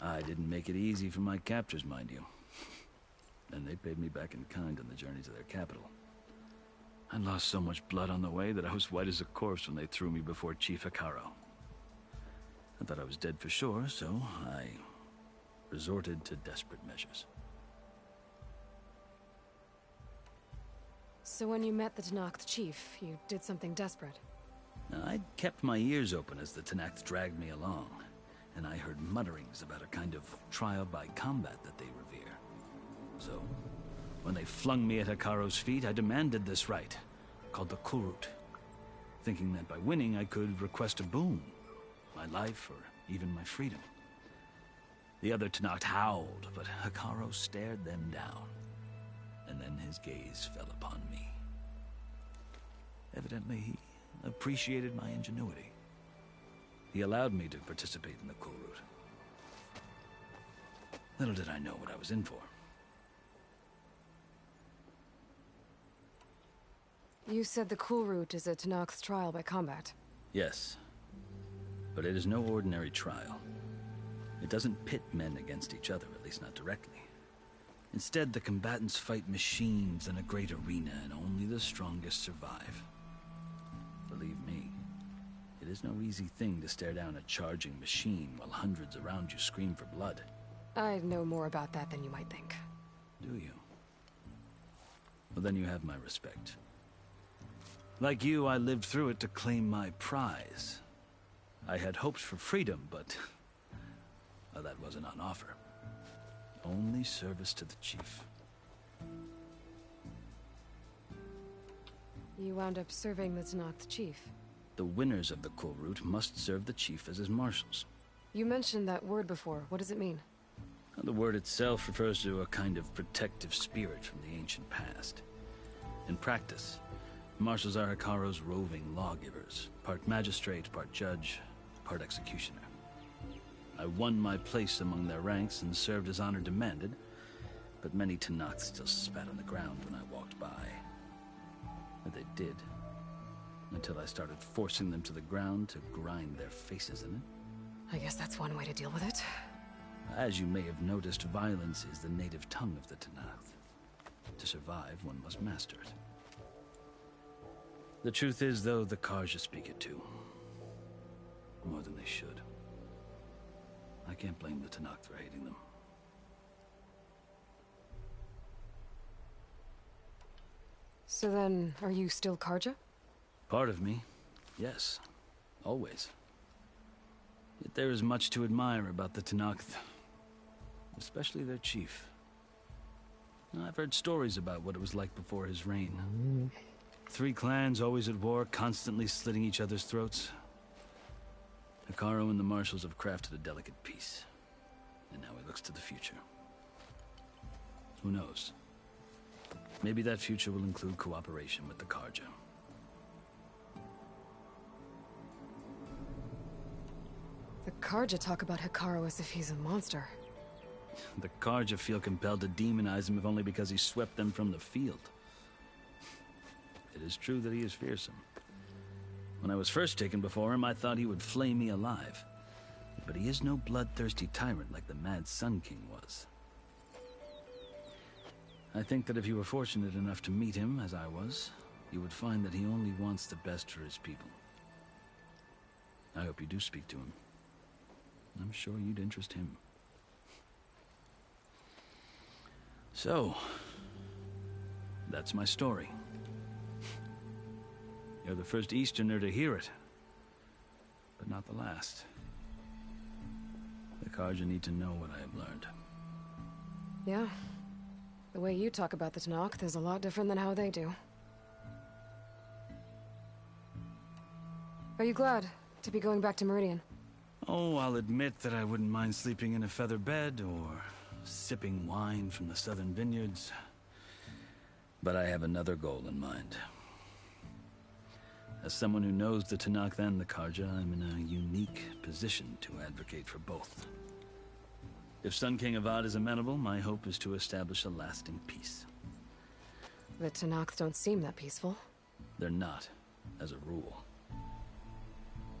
I didn't make it easy for my captors, mind you. And they paid me back in kind on the journey to their capital. I lost so much blood on the way that I was white as a corpse when they threw me before Chief Hikaru. I thought I was dead for sure, so I resorted to desperate measures. So when you met the Tanakh chief, you did something desperate? I'd kept my ears open as the Tanakh dragged me along, and I heard mutterings about a kind of trial by combat that they revere. So, when they flung me at Hikaru's feet, I demanded this right, called the Kurut, thinking that by winning I could request a boon, my life or even my freedom. The other Tanakh howled, but Hikaru stared them down, and then his gaze fell upon me. Evidently, he appreciated my ingenuity. He allowed me to participate in the Kurut. Little did I know what I was in for. You said the Kurut is a Tanakh's trial by combat. Yes, but it is no ordinary trial. It doesn't pit men against each other, at least not directly. Instead, the combatants fight machines in a great arena, and only the strongest survive. Believe me, it is no easy thing to stare down a charging machine while hundreds around you scream for blood. I know more about that than you might think. Do you? Well, then you have my respect. Like you, I lived through it to claim my prize. I had hoped for freedom, but well, that wasn't on offer. Only service to the chief. You wound up serving the Tanakh chief. The winners of the Kurut must serve the chief as his marshals. You mentioned that word before. What does it mean? The word itself refers to a kind of protective spirit from the ancient past. In practice, marshals are Hikaru's roving lawgivers, part magistrate, part judge, part executioner. I won my place among their ranks and served as honor demanded, but many Tanakh still spat on the ground when I walked by. But they did, until I started forcing them to the ground to grind their faces in it. I guess that's one way to deal with it. As you may have noticed, violence is the native tongue of the Tanakh. To survive, one must master it. The truth is, though, the Karja speak it too. More than they should. I can't blame the Tanakh for hating them. So then, are you still Karja? Part of me, yes. Always. Yet there is much to admire about the Tanakh, especially their chief. I've heard stories about what it was like before his reign. 3 clans always at war, constantly slitting each other's throats. Hikaru and the marshals have crafted a delicate peace, and now he looks to the future. Who knows? Maybe that future will include cooperation with the Karja. The Karja talk about Hikaru as if he's a monster. The Karja feel compelled to demonize him if only because he swept them from the field. It is true that he is fearsome. When I was first taken before him, I thought he would flay me alive. But he is no bloodthirsty tyrant like the Mad Sun King was. I think that if you were fortunate enough to meet him, as I was, you would find that he only wants the best for his people. I hope you do speak to him. I'm sure you'd interest him. So, that's my story. You're the first Easterner to hear it, but not the last. The Karja need to know what I have learned. Yeah. The way you talk about the Tanakh is a lot different than how they do. Are you glad to be going back to Meridian? Oh, I'll admit that I wouldn't mind sleeping in a feather bed or sipping wine from the southern vineyards. But I have another goal in mind. As someone who knows the Tanakh and the Karja, I'm in a unique position to advocate for both. If Sun King Avad is amenable, my hope is to establish a lasting peace. The Tanakh don't seem that peaceful. They're not, as a rule.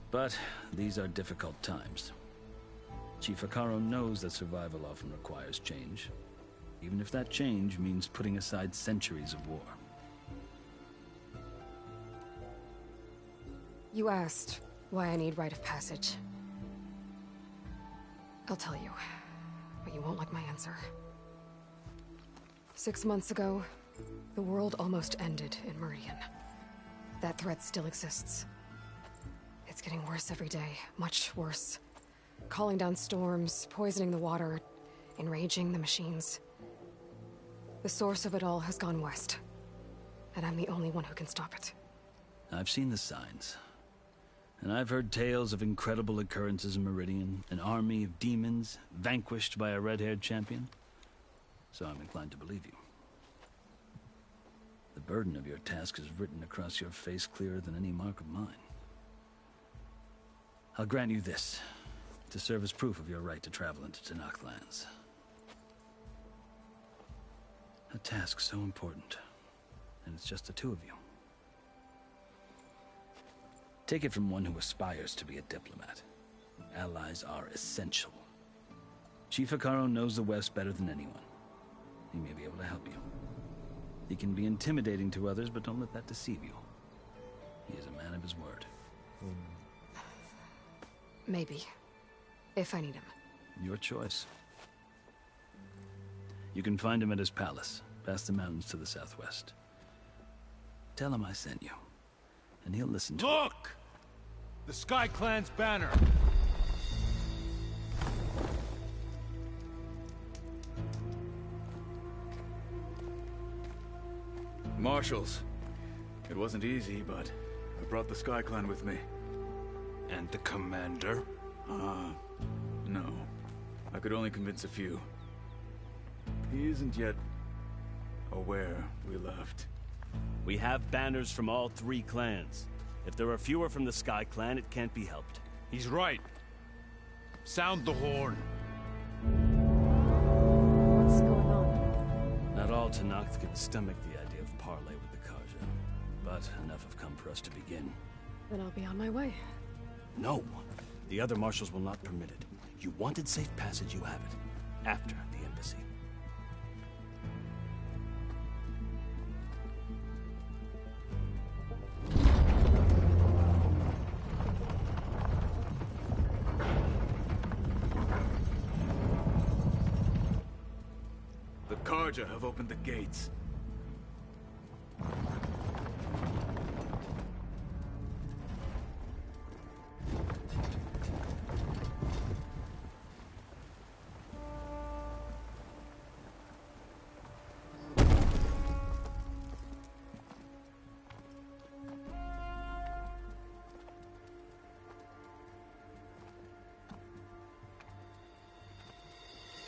But these are difficult times. Chief Akaro knows that survival often requires change, even if that change means putting aside centuries of war. You asked why I need rite of passage. I'll tell you, but you won't like my answer. 6 months ago, the world almost ended in Meridian. That threat still exists. It's getting worse every day, much worse. Calling down storms, poisoning the water, enraging the machines. The source of it all has gone west, and I'm the only one who can stop it. I've seen the signs. And I've heard tales of incredible occurrences in Meridian, an army of demons vanquished by a red-haired champion. So I'm inclined to believe you. The burden of your task is written across your face clearer than any mark of mine. I'll grant you this, to serve as proof of your right to travel into Tanakh lands. A task so important, and it's just the two of you. Take it from one who aspires to be a diplomat. Allies are essential. Chief Akaro knows the West better than anyone. He may be able to help you. He can be intimidating to others, but don't let that deceive you. He is a man of his word. Maybe. If I need him. Your choice. You can find him at his palace, past the mountains to the southwest. Tell him I sent you, and he'll listen to Look! The Sky Clan's banner! Marshals. It wasn't easy, but I brought the Sky Clan with me. And the commander? No. I could only convince a few. He isn't yet aware we left. We have banners from all 3 clans. If there are fewer from the Sky Clan, it can't be helped. He's right. Sound the horn. What's going on? Not all Tanakh can stomach the idea of parley with the Karja, but enough have come for us to begin. Then I'll be on my way. No. The other marshals will not permit it. You wanted safe passage, you have it. After the embassy. The Karja have opened the gates.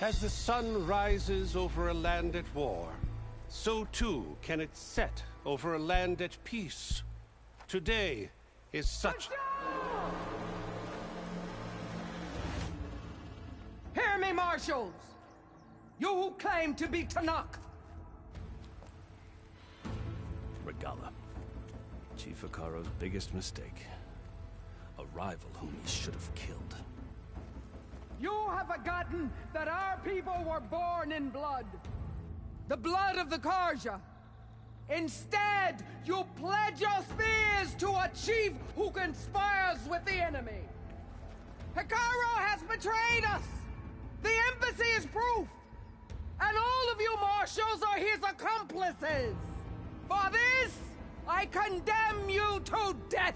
As the sun rises over a land at war, so too can it set over a land at peace. Today is such... Hear me, marshals! You who claim to be Tanakh! Regala. Chief Akaro's biggest mistake. A rival whom he should have killed. You have forgotten that our people were born in blood. The blood of the Karja. Instead, you pledge your spears to a chief who conspires with the enemy. Hikaru has betrayed us. The embassy is proof. And all of you marshals are his accomplices. For this, I condemn you to death.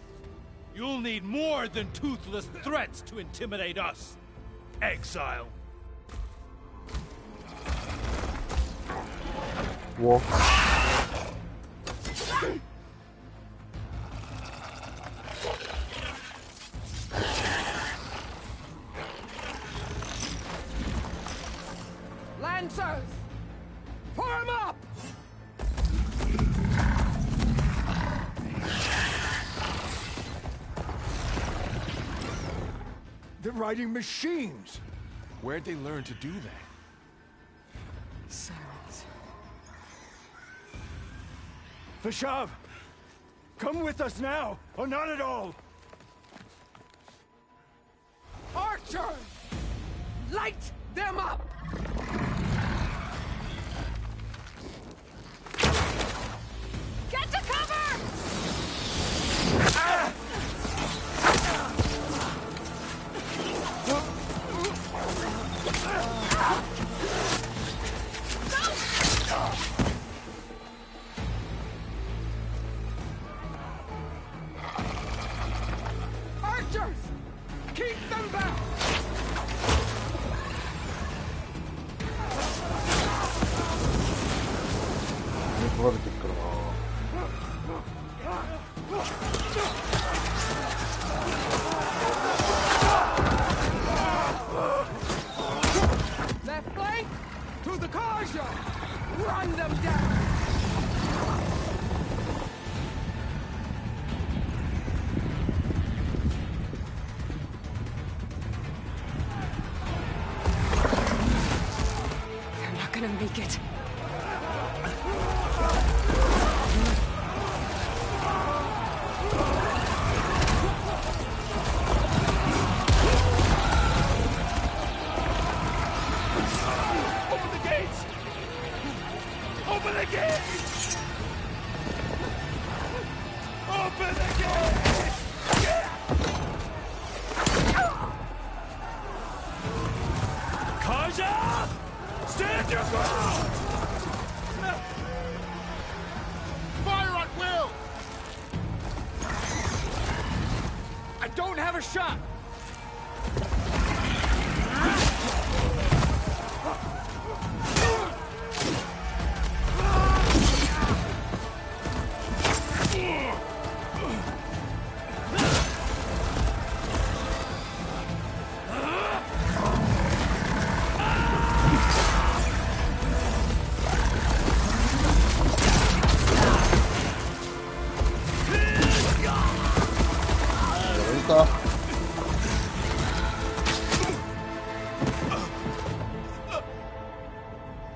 You'll need more than toothless threats to intimidate us. Exile. Whoa. Lancers, form up! They're riding machines! Where'd they learn to do that? Sirens. Vashav! Come with us now, or not at all! Archers! Light them up! Get to cover! Ah! Archers! Keep them back!取られてるからな。Left flank! To the Karja! Run them down! They're not gonna make it. Open the gates! Open the gates! Open the gates! Kaja! Stand your ground! Fire at will! I don't have a shot!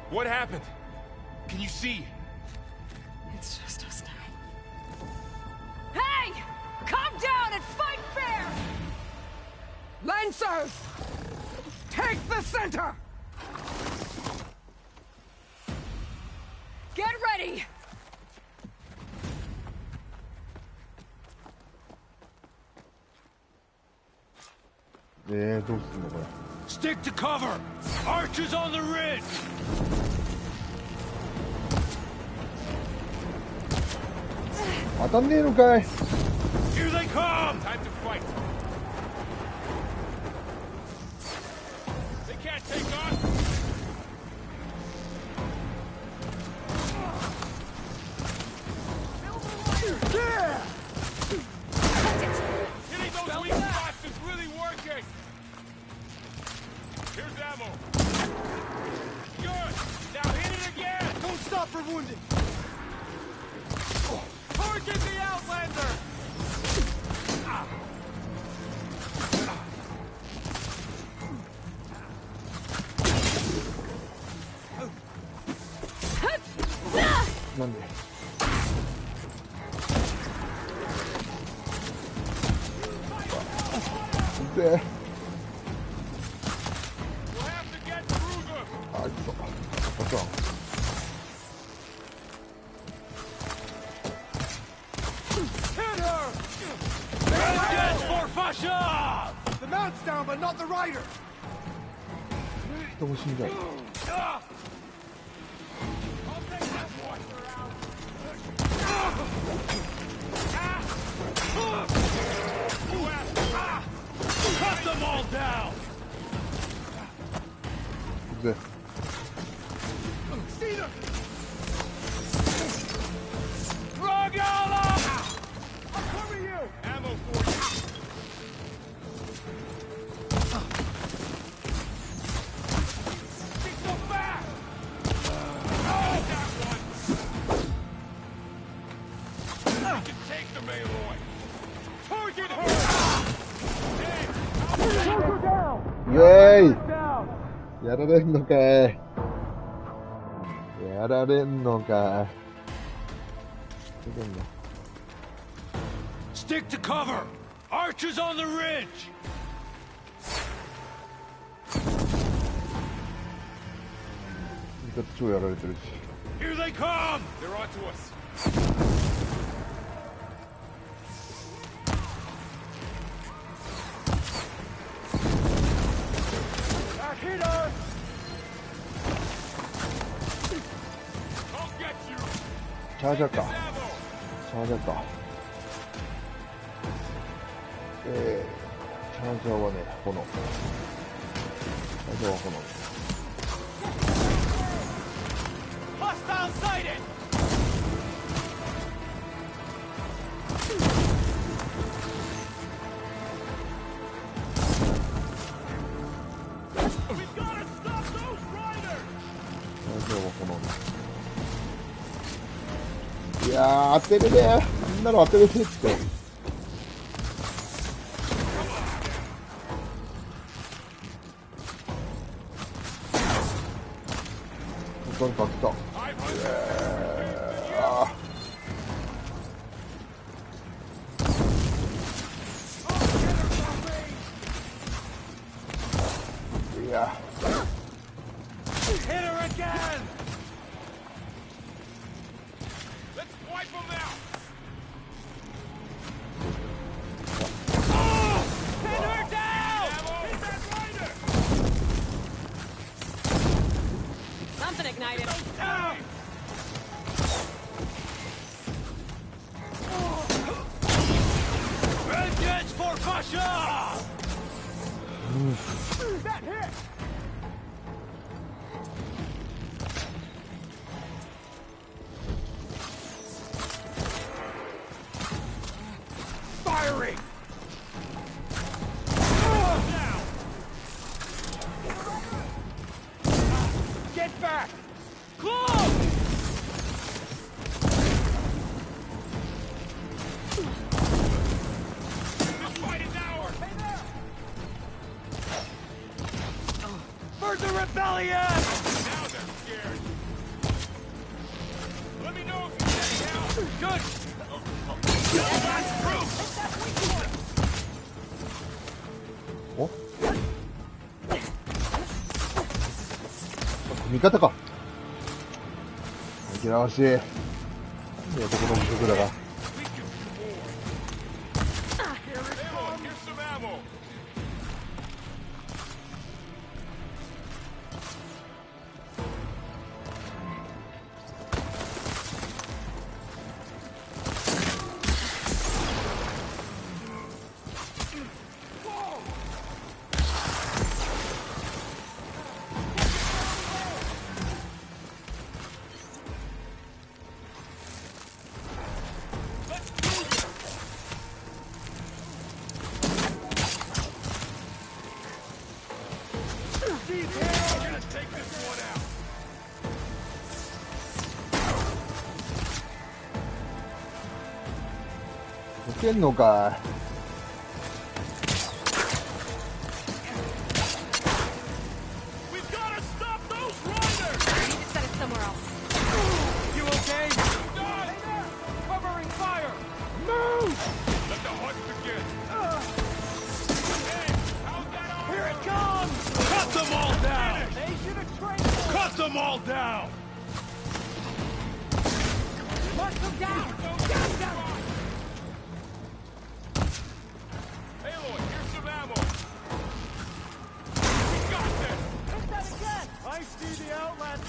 What happened? Can you see? It's just us now. Hey! Calm down and fight fair! Lancers! Take the center! Get ready!どうすんのこれ。Stick to cover! Archers on the ridge!当たんねえのかい。 Here they come! Time to fight. They can't take us. Hitting those weak spots is really working. Here's ammo. Good. Now hit it again. Don't stop for wounding! Target the Outlander.なんで。で。 We'll have to get through them. あ、くそ。パターン。 Hit her! Vengeance for Fasha! The mount's down, but not the rider! 人も死んじゃう。 Cut them all down! で。 Cedar! Rogala! I'll cover you! Ammo for you. She's so fast! Oh, that one. We can take the Malloy. Target her. Hey, イエーイ。やられんのかい。やられんのかい。 Stick to cover! Archers on the ridge! Here they come! They're onto us. Hit us! I'll get you. チャージャーか。チャージャーか。チャージャーはね、炎。チャージャーは炎。Hostile sighted! We've got to stop those riders! チャージャーは炎。いやー、当てるね。みんなの当てるねって。ここに勝った。いや。Hit her again! Let's wipe them out. Hit her down! Hit that rider. Something ignited. Vengeance for Kasha! That hit! Firing! Get back! Close! This fight is ours. For the rebellion! Now they're scared. Let me know if you get out. Good!お？味方か。紛らわしい。なんで男の僕らが。Here's some ammo. We're gonna take this one out. 受けんのかい。We've got to stop those riders! I need to set it somewhere else. You okay? Hey there! Covering fire! Move! Let the hunt begin. Here it comes! Cut them all down! They should have trained. Cut them all down! Mark them down! Down, down! Aloy, here's some ammo. We got this. Hit that again! I see the outlet.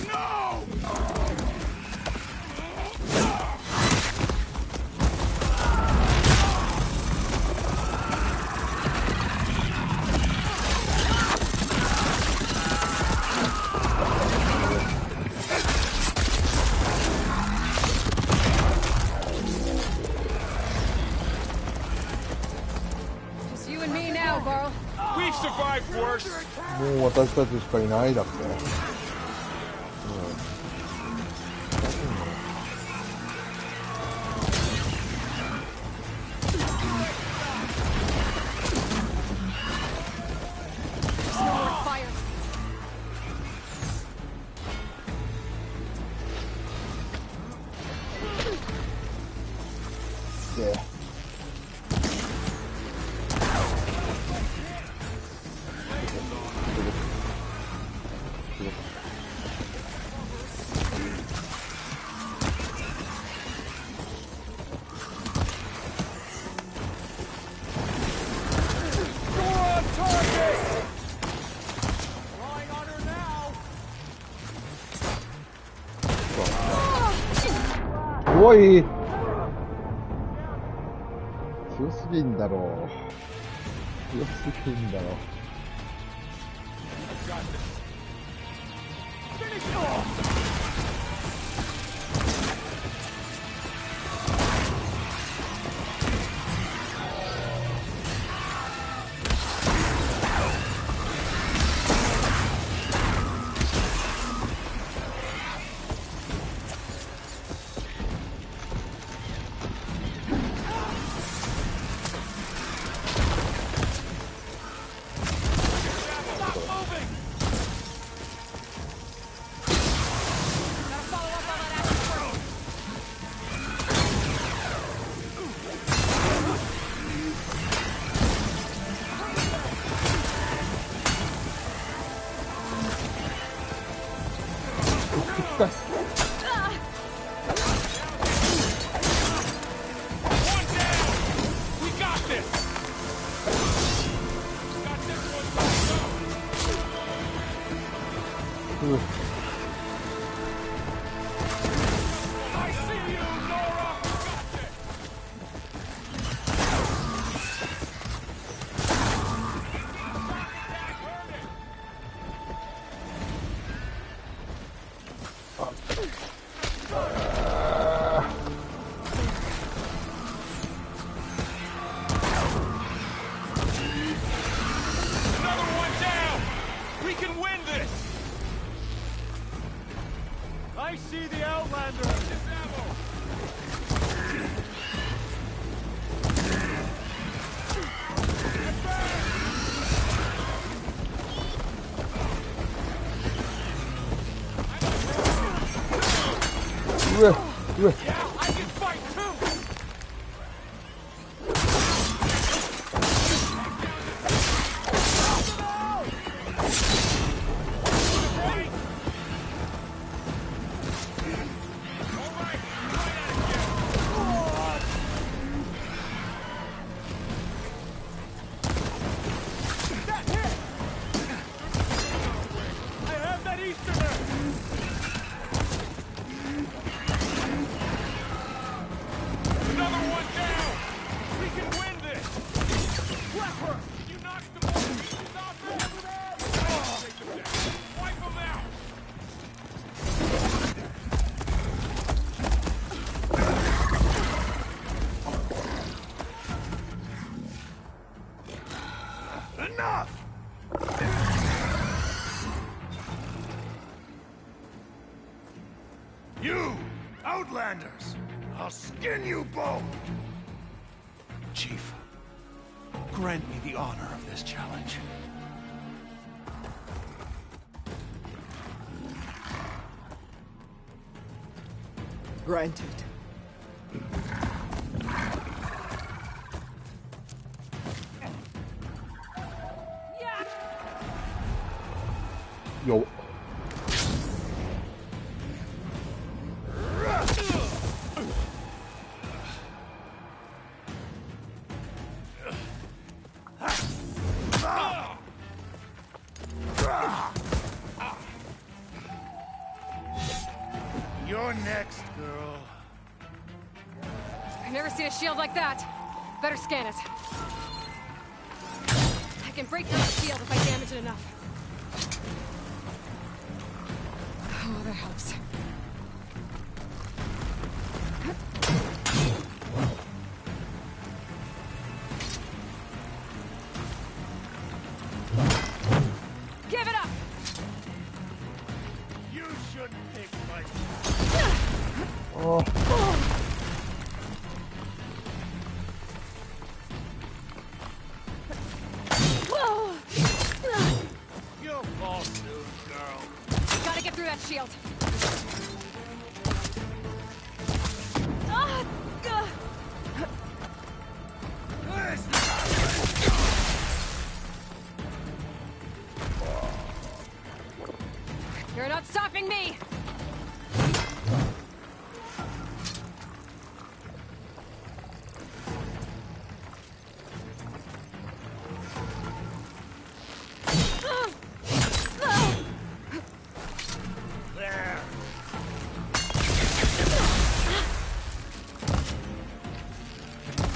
No! もう私たちしかいないだって。すごい強すぎんだろう。強すぎんだろう。上。You, Outlanders! I'll skin you both! Chief, grant me the honor of this challenge. Granted. Yo. You're next, girl. I've never seen a shield like that. Better scan it. I can break through the shield if I damage it enough. Oh, that helps. ああ。You'll fall soon, girl. Gotta get through that shield. Ah, You're not stopping me. There.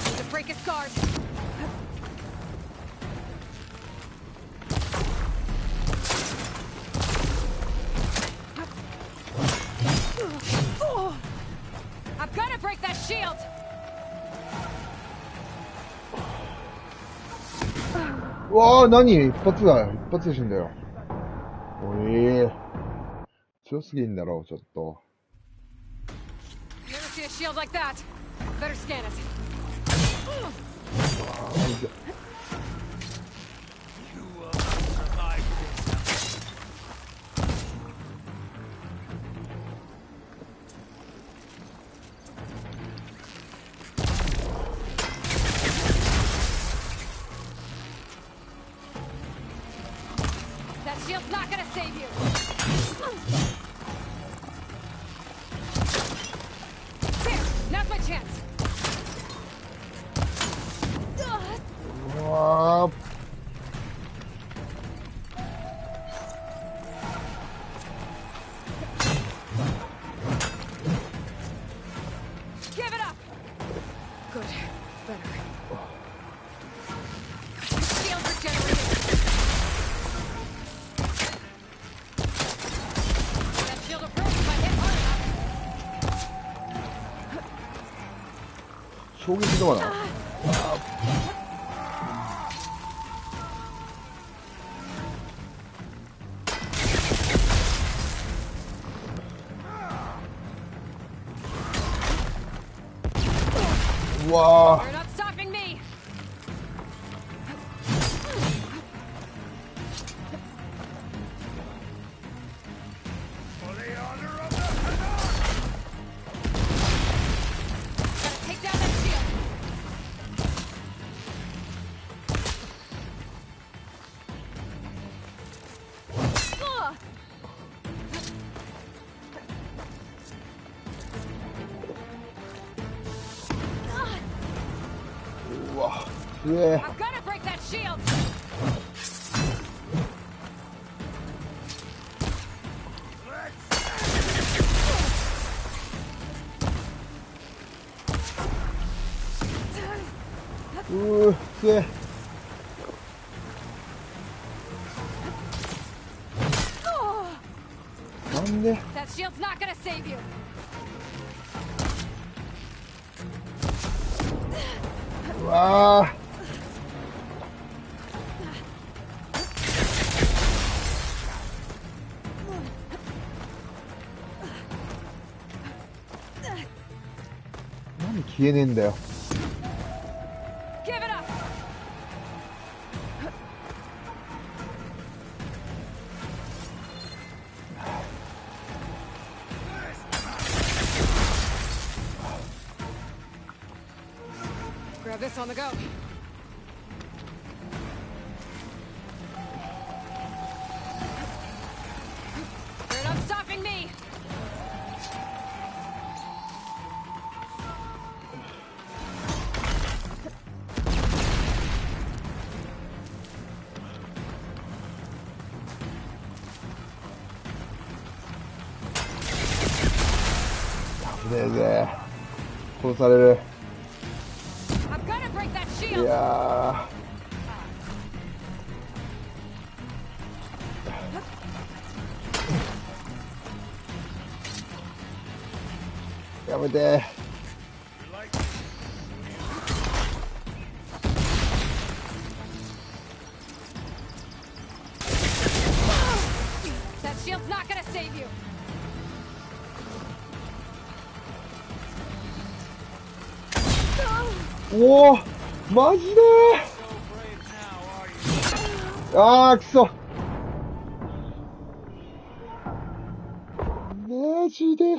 Need to break his guard. I've got to break that shield. 와,何一発だ。一発で死んだよ。おえ強すぎんだろ、ちょっと。You ever see a shield like that? Better scan it. You will not survive this. That shield's not gonna save you. There, now's my chance. うわー。Give it up. Good. Better. Shield regenerated. That shield will break if I hit hard enough. 衝撃度はな。うわー。 You're not stopping me. For the honor of the Tanakh! Gotta take down that shield. Ugh. うわ、すげえ。 I've gotta break that shield. すげえ。 なんで That shield's not gonna save you. うわー。 何消えねえんだよ。 Give it up. Grab this on the go. You're not stopping me. I've gotta break that shield. いやー。やめて。 That shield's not gonna save you. おおマジでああ、くそマジで You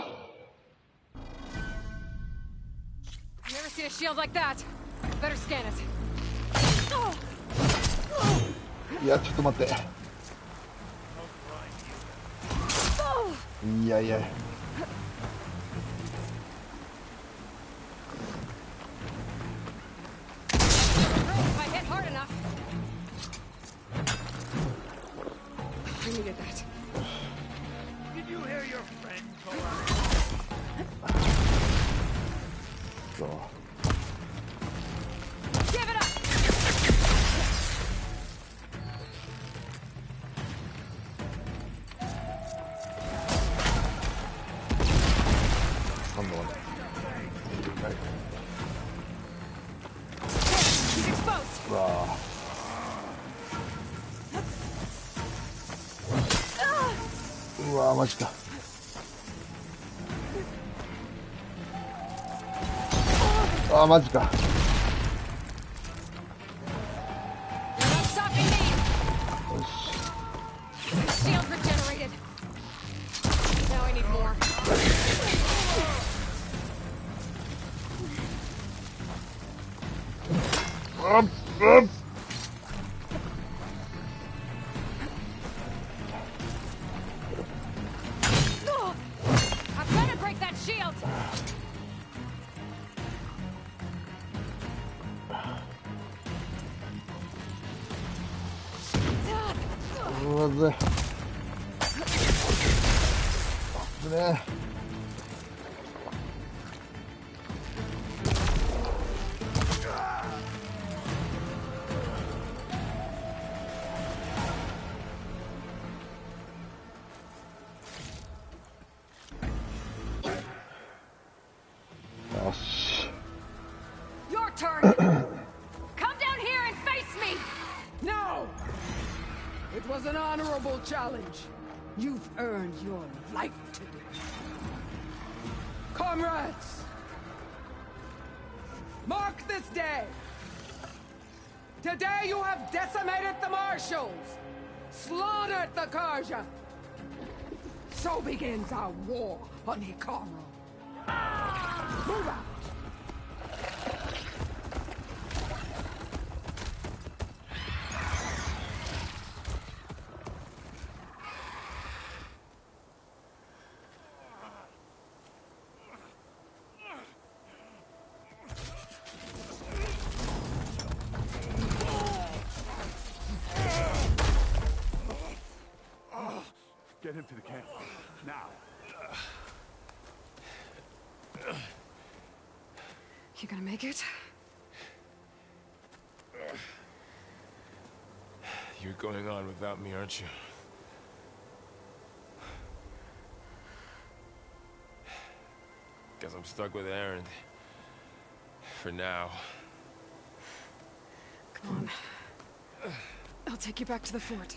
ever see a shield like that? Better scan it. いや、ちょっと待って。いやいや。If I hit hard enough. I needed that. Did you hear your friend call out? そう。Give it up. 今度はね。はい。 He's exposed. うわーうわーマジか。あーマジか。 You're not stopping me. Shield regenerated. Now I need more. あっ。 I'm trying to break that shield. うわぜ。危ねえ。よし。 Your turn. Come down here and face me. No! It was an honorable challenge. You've earned your life today. Comrades! Mark this day! Today you have decimated the marshals! Slaughtered the Karja! So begins our war on Hikaru. Move out! Get him to the camp. Now. You gonna make it? You're going on without me, aren't you? Guess I'm stuck with Aaron. For now. Come on. I'll take you back to the fort.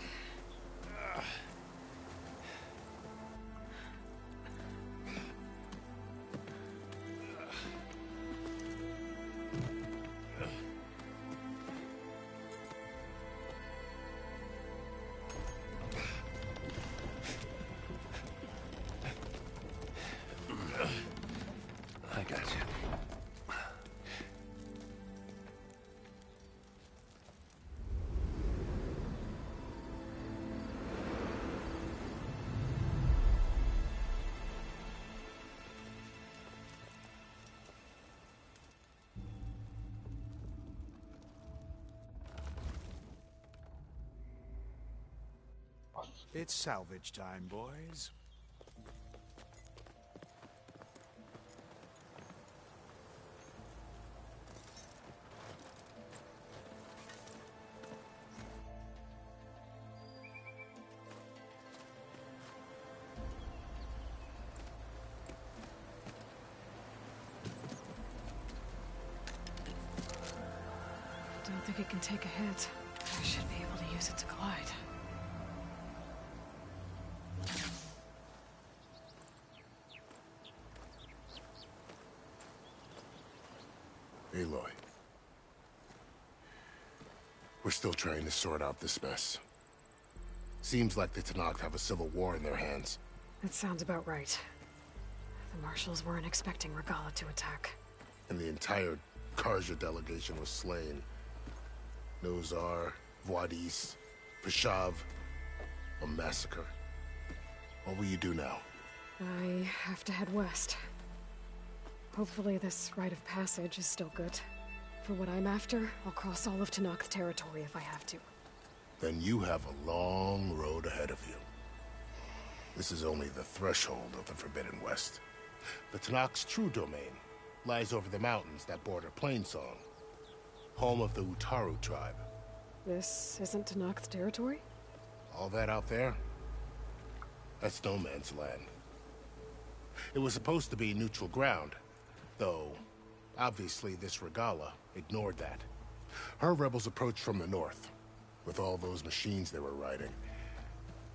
I got you. It's salvage time, boys. I don't think it can take a hit. I should be able to use it to glide. Aloy, We're still trying to sort out this mess. Seems like the Tenakth have a civil war in their hands. That sounds about right. The Marshals weren't expecting Regala to attack. And the entire Karja delegation was slain. Nozar, Voadis, Vashav. A massacre. What will you do now? I have to head west. Hopefully this rite of passage is still good. For what I'm after, I'll cross all of Tenakth territory if I have to. Then you have a long road ahead of you. This is only the threshold of the Forbidden West. The Tenakth's true domain lies over the mountains that border Plainsong, home of the Utaru tribe. This isn't Tenakth territory? All that out there? That's no man's land. It was supposed to be neutral ground, though obviously this Regala ignored that. Her rebels approached from the north. With all those machines they were riding,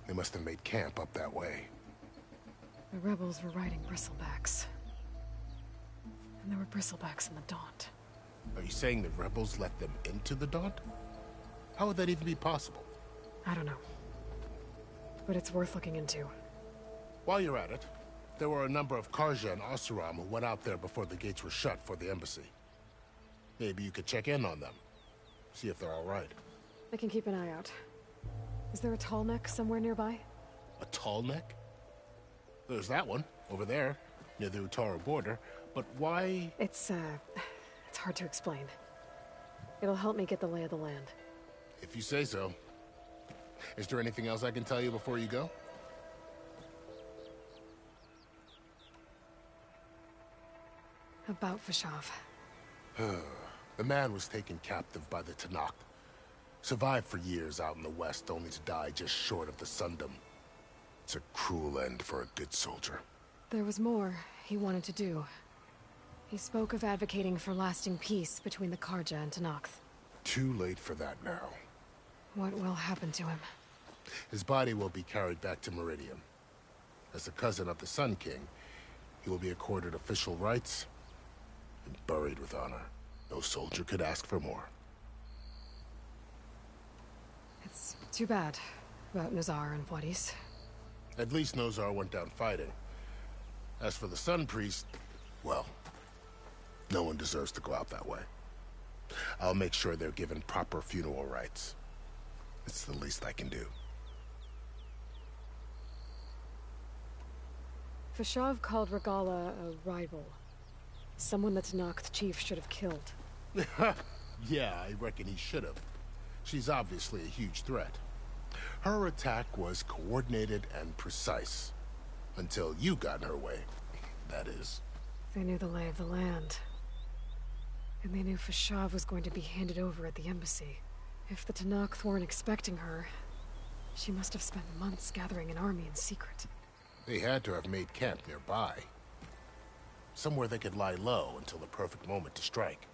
they must have made camp up that way. The rebels were riding bristlebacks. And there were bristlebacks in the Daunt. Are you saying the rebels let them into the Daunt? How would that even be possible? I don't know. But it's worth looking into. While you're at it, there were a number of Karja and Oseram who went out there before the gates were shut for the embassy. Maybe you could check in on them. See if they're all right. I can keep an eye out. Is there a tall neck somewhere nearby? A tall neck? There's that one, over there, near the Utaru border. But why? It's hard to explain. It'll help me get the lay of the land. If you say so. Is there anything else I can tell you before you go? About Vashav. The man was taken captive by the Tenakth. Survived for years out in the west, only to die just short of the Sundom. It's a cruel end for a good soldier. There was more he wanted to do. He spoke of advocating for lasting peace between the Karja and Tenakth. Too late for that now. What will happen to him? His body will be carried back to Meridian. As a cousin of the Sun King, he will be accorded official rights and buried with honor. No soldier could ask for more. It's too bad about Nazar and Voadis. At least Nozar went down fighting. As for the Sun Priest, well, no one deserves to go out that way. I'll make sure they're given proper funeral rites. It's the least I can do. Vashav called Regala a rival. Someone the Tenakth chief should have killed. Yeah, I reckon he should have. She's obviously a huge threat. Her attack was coordinated and precise. Until you got in her way, that is. They knew the lay of the land. And they knew Vashav was going to be handed over at the embassy. If the Tenakth weren't expecting her, she must have spent months gathering an army in secret. They had to have made camp nearby. Somewhere they could lie low until the perfect moment to strike.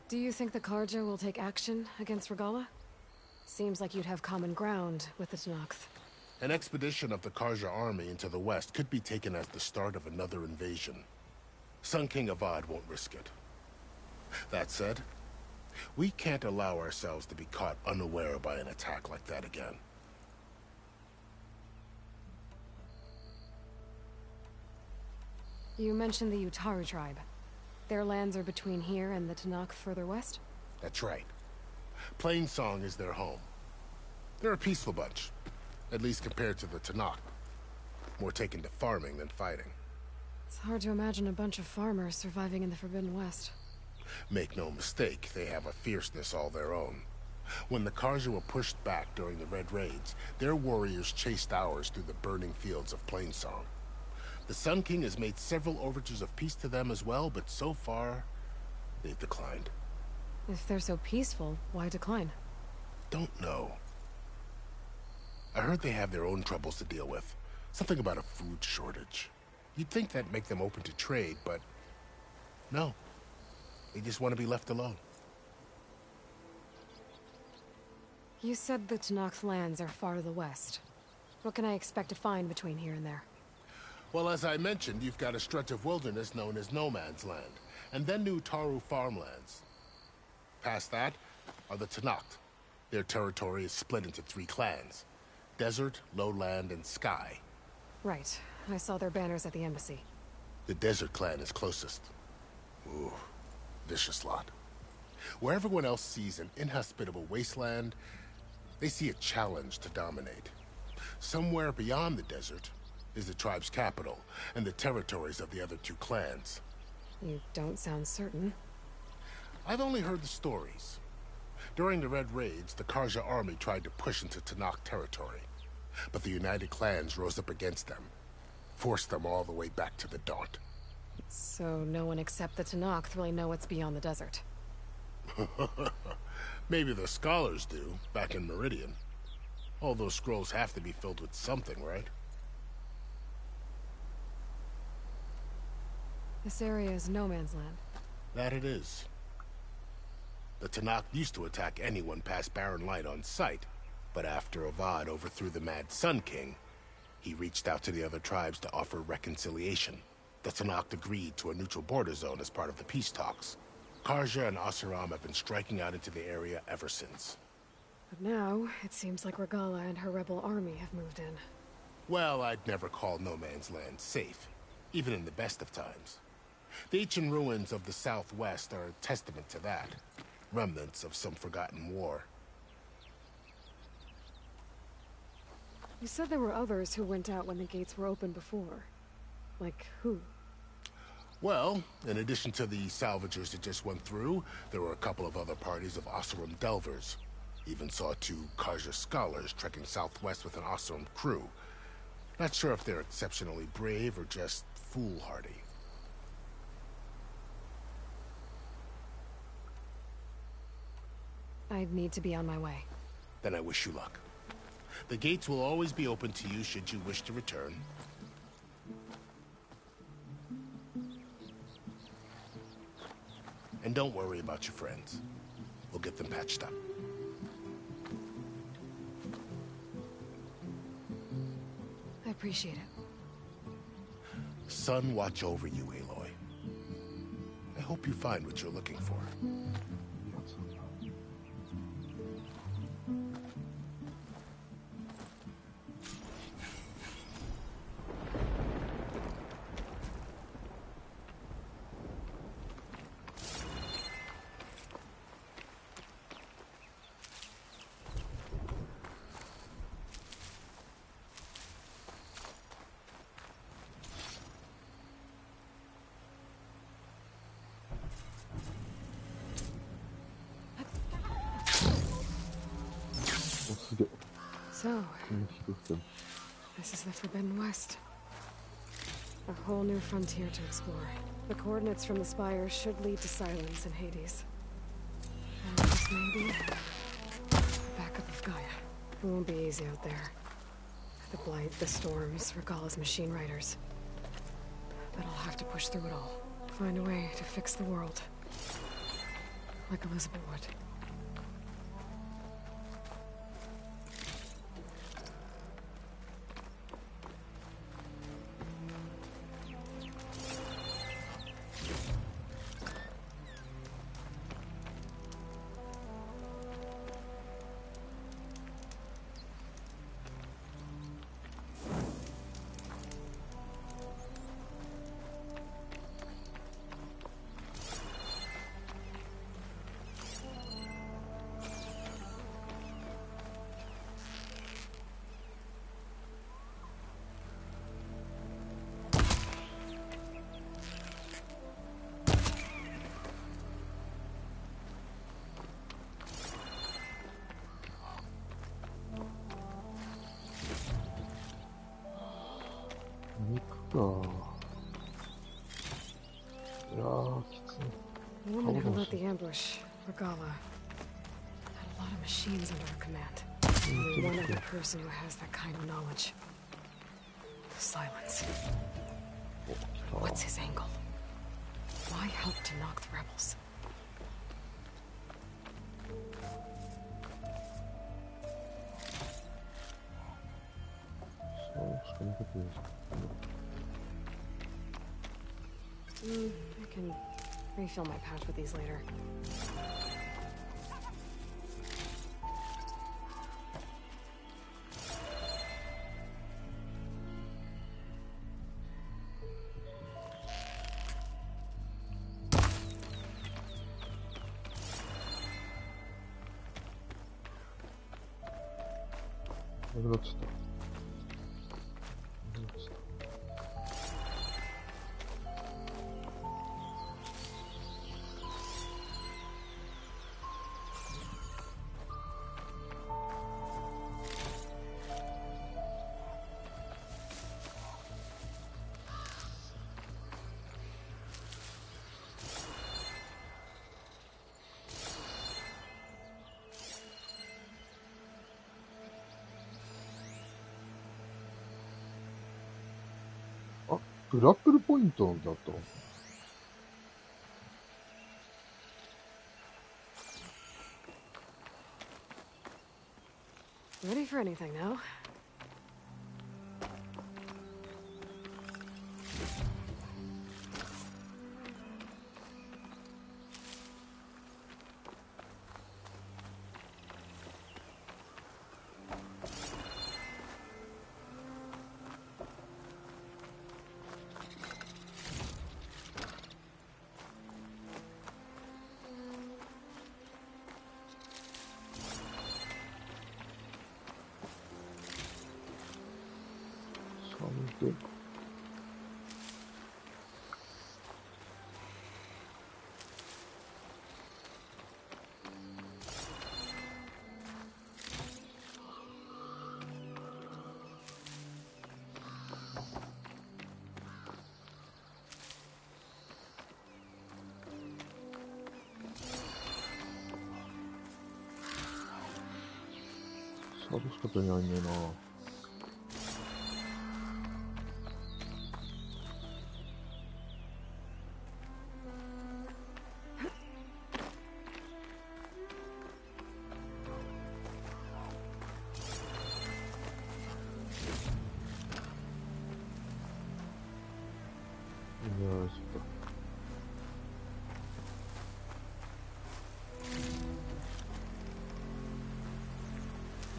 Do you think the Karja will take action against Regala? Seems like you'd have common ground with the Tenakth. An expedition of the Karja army into the west could be taken as the start of another invasion. Sun King Avad won't risk it. That said, we can't allow ourselves to be caught unaware by an attack like that again. You mentioned the Utaru tribe. Their lands are between here and the Tenakth further west? That's right. Plainsong is their home. They're a peaceful bunch, at least compared to the Tenakth. More taken to farming than fighting. It's hard to imagine a bunch of farmers surviving in the Forbidden West. Make no mistake, they have a fierceness all their own. When the Karja were pushed back during the Red Raids, their warriors chased ours through the burning fields of Plainsong. The Sun King has made several overtures of peace to them as well, but so far, they've declined. If they're so peaceful, why decline? Don't know. I heard they have their own troubles to deal with. Something about a food shortage. You'd think that'd make them open to trade, but no. They just want to be left alone. You said the Tenakth lands are far to the west. What can I expect to find between here and there? Well, as I mentioned, you've got a stretch of wilderness known as No Man's Land, and then New Taru farmlands. Past that are the Tanact. Their territory is split into 3 clans: Desert, Lowland, and Sky. Right. I saw their banners at the embassy. The Desert clan is closest. Ooh, vicious lot. Where everyone else sees an inhospitable wasteland, they see a challenge to dominate. Somewhere beyond the desert is the tribe's capital and the territories of the other 2 clans. You don't sound certain. I've only heard the stories. During the Red Raids, the Karja army tried to push into Tanact territory, but the United Clans rose up against them, forced them all the way back to the Daunt. So no one except the Tanact really know what's beyond the desert. Maybe the scholars do, back in Meridian. All those scrolls have to be filled with something, right? This area is No Man's Land. That it is. The Tanact used to attack anyone past Barren Light on sight, but after Avad overthrew the Mad Sun King, he reached out to the other tribes to offer reconciliation. The Tanact agreed to a neutral border zone as part of the peace talks. Karja and Asuram have been striking out into the area ever since. But now, it seems like Regala and her rebel army have moved in. Well, I'd never call No Man's Land safe, even in the best of times. The ancient ruins of the Southwest are a testament to that. Remnants of some forgotten war. You said there were others who went out when the gates were open before. Like who? Well, in addition to the salvagers that just went through, there were a couple of other parties of Oseram delvers. Even saw 2 Karja scholars trekking southwest with an Oseram crew. Not sure if they're exceptionally brave or just foolhardy. I need to be on my way. Then I wish you luck. The gates will always be open to you should you wish to return. And don't worry about your friends. We'll get them patched up. I appreciate it. Sun watch over you, Aloy. I hope you find what you're looking for. So, this is the Forbidden West. A whole new frontier to explore. The coordinates from the spires should lead to silence in Hades. And just maybe, backup of Gaia. It won't be easy out there. The Blight, the Storms, Regala's machine riders. But I'll have to push through it all. Find a way to fix the world. Like Elizabeth would. The woman who led the ambush, Regala, had a lot of machines under her command. Only one other person who has that kind of knowledge. The Silence. What's his angle? Why help to knock the rebels? I can refill my pouch with these later. Ah, グラップルポイントだと。Ready for anything now? Something. Sabes que tenía ahí nada.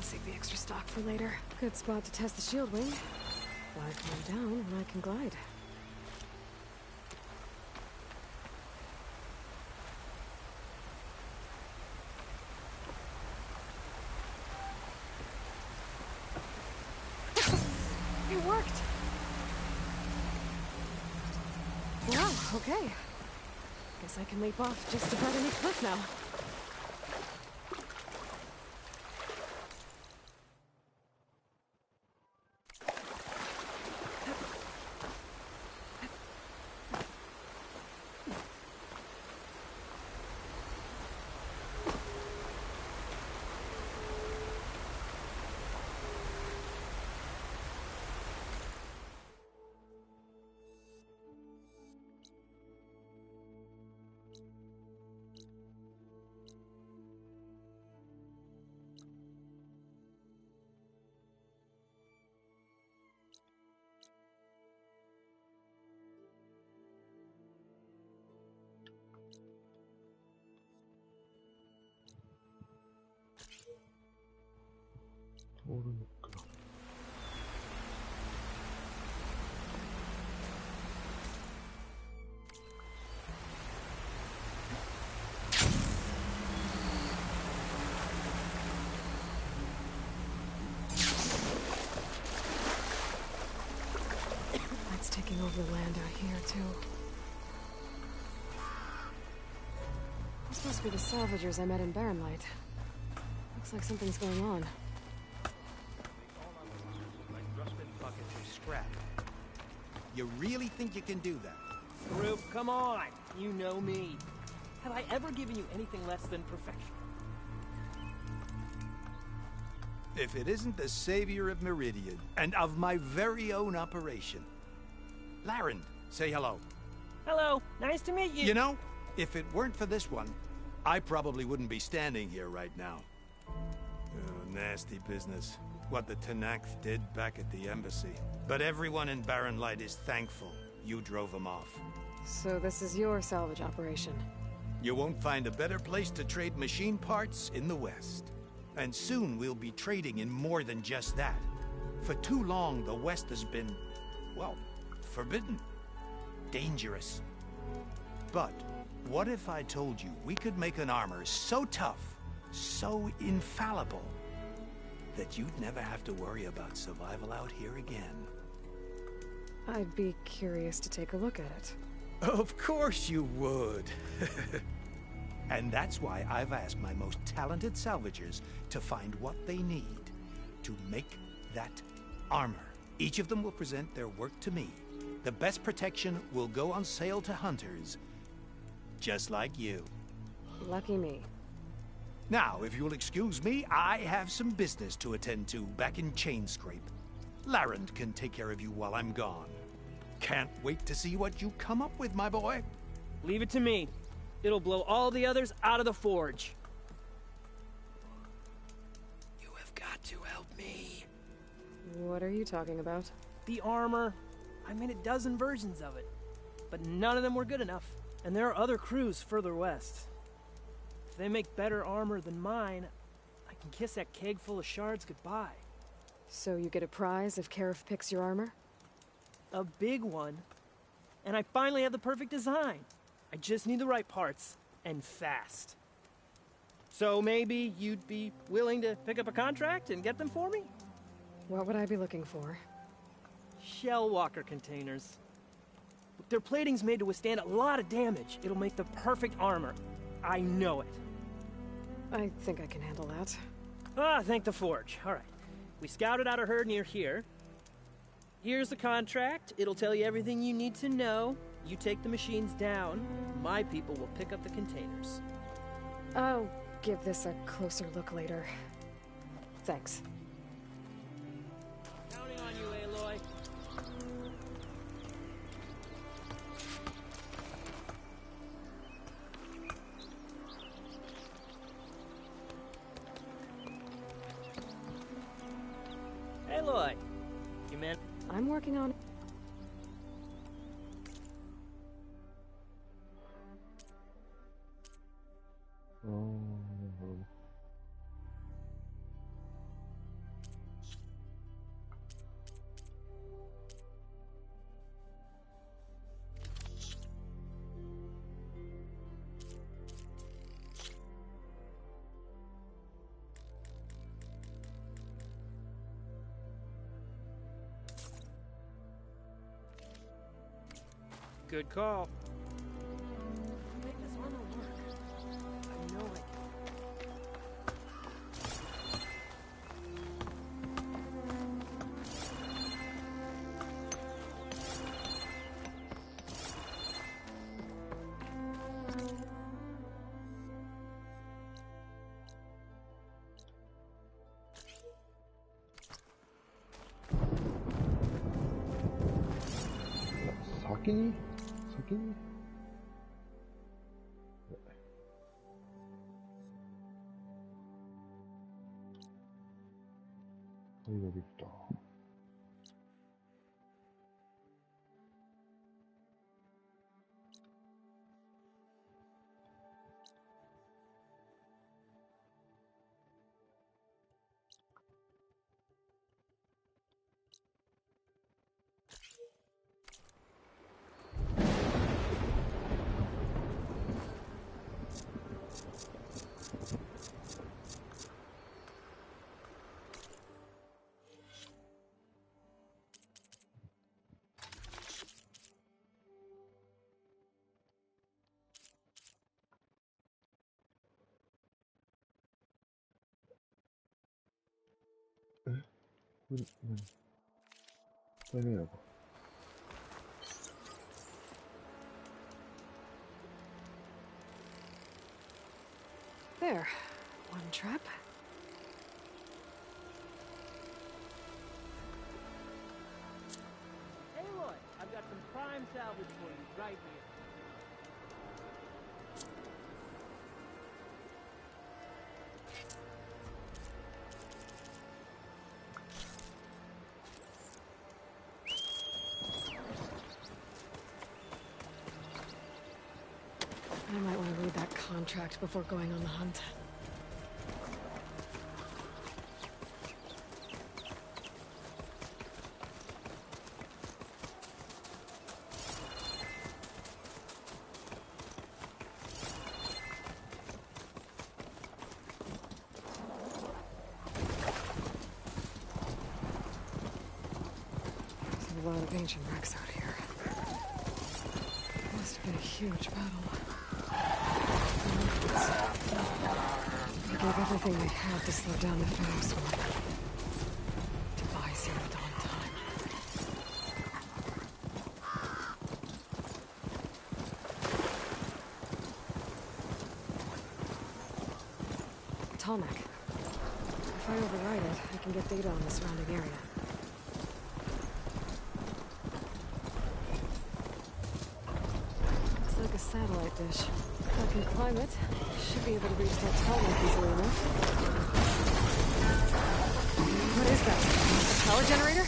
Save the extra stock for later. Good spot to test the shield wing. Fly climb down and I can glide. It worked! Wow, okay. Guess I can leap off just about any cliff now. That's taking over the land out here, too. This must be the salvagers I met in Barrenlight. Looks like something's going on. You really think you can do that? Group, come on! You know me. Have I ever given you anything less than perfection? If it isn't the savior of Meridian, and of my very own operation. Laren, say hello. Hello, nice to meet you. You know, if it weren't for this one, I probably wouldn't be standing here right now. Oh, nasty business. What the Tenakth did back at the embassy. But everyone in Barrenlight is thankful you drove them off. So this is your salvage operation. You won't find a better place to trade machine parts in the West. And soon we'll be trading in more than just that. For too long, the West has been, well, forbidden. Dangerous. But what if I told you we could make an armor so tough, so infallible, that you'd never have to worry about survival out here again? I'd be curious to take a look at it. Of course you would. And that's why I've asked my most talented salvagers to find what they need to make that armor. Each of them will present their work to me. The best protection will go on sale to hunters, just like you. Lucky me. Now, if you'll excuse me, I have some business to attend to back in Chainscrape. Larend can take care of you while I'm gone. Can't wait to see what you come up with, my boy. Leave it to me. It'll blow all the others out of the forge. You have got to help me. What are you talking about? The armor. I made a dozen versions of it, but none of them were good enough. And there are other crews further west. If they make better armor than mine, I can kiss that keg full of shards goodbye. So you get a prize if Karif picks your armor? A big one. And I finally have the perfect design. I just need the right parts, and fast. So maybe you'd be willing to pick up a contract and get them for me? What would I be looking for? Shell walker containers. Their plating's made to withstand a lot of damage. It'll make the perfect armor. I know it. I think I can handle that. Ah, thank the forge. All right. We scouted out a herd near here. Here's the contract. It'll tell you everything you need to know. You take the machines down. My people will pick up the containers. I'll give this a closer look later. Thanks. Counting on you, Aloy. Aloy, you man. I'm working on it. Good call. Make this armor work. I know I can. Saki?これができた。これ何？大迷惑。There. One trap. Aloy, I've got some prime salvage for you right here. sidetracked before going on the hunt. There's a lot of ancient wrecks out here. Must have been a huge battle. They gave everything they had to slow down the Pharaoh's war. To buy Zero Dawn time. Tallneck. If I override it, I can get data on the surrounding area. Looks like a satellite dish. If I can climb it, I should be able to reach that Tallneck easily enough. What is that? A power generator?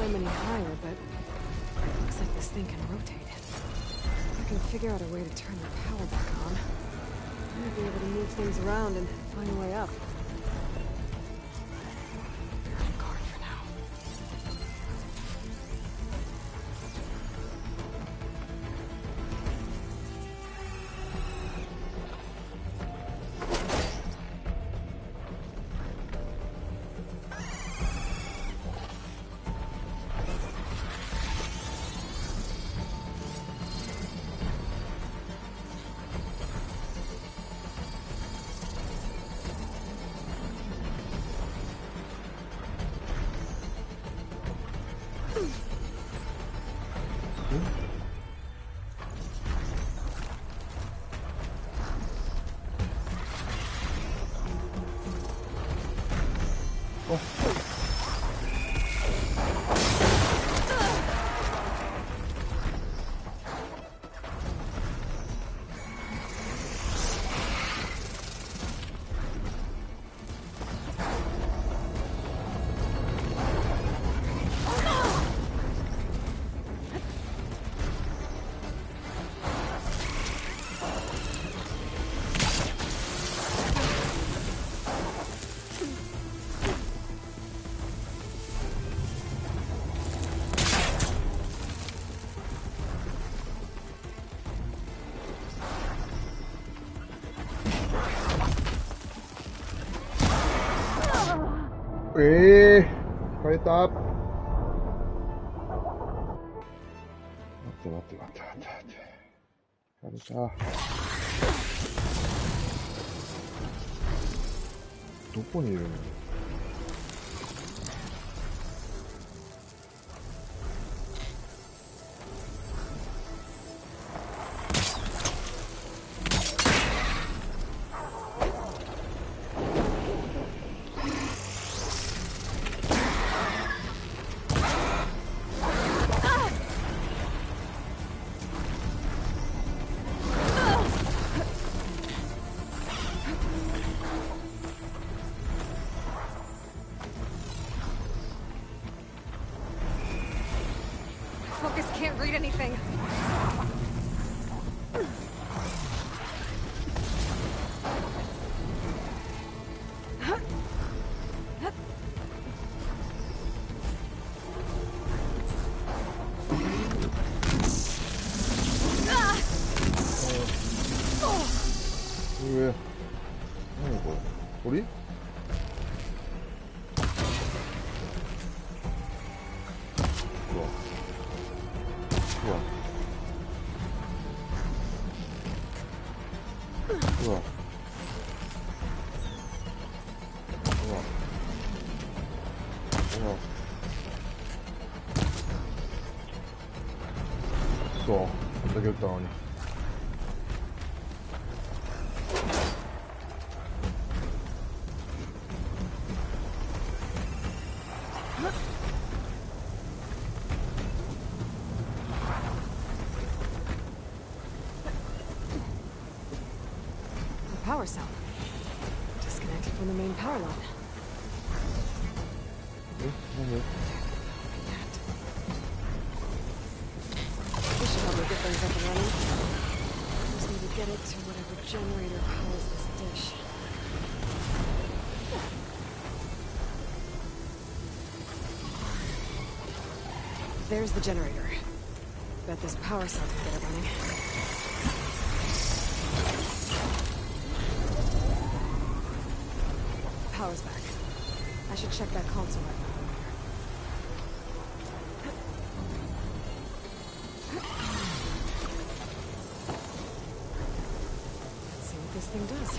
Any higher, but it looks like this thing can rotate. If I can figure out a way to turn the power back on, I might be able to move things around and find a way up. On guard for now.疲れた。待って。疲れた。どこにいるの？Can't read anything. What? うわうわそう、こんだけ撃ったのに。Power cell. Disconnected from the main power line. This should help me get things up and running. Just need to get it to whatever generator powers this dish. There's the generator. Bet this power cell can get it running. Power's back. I should check that console I found earlier. Let's see what this thing does.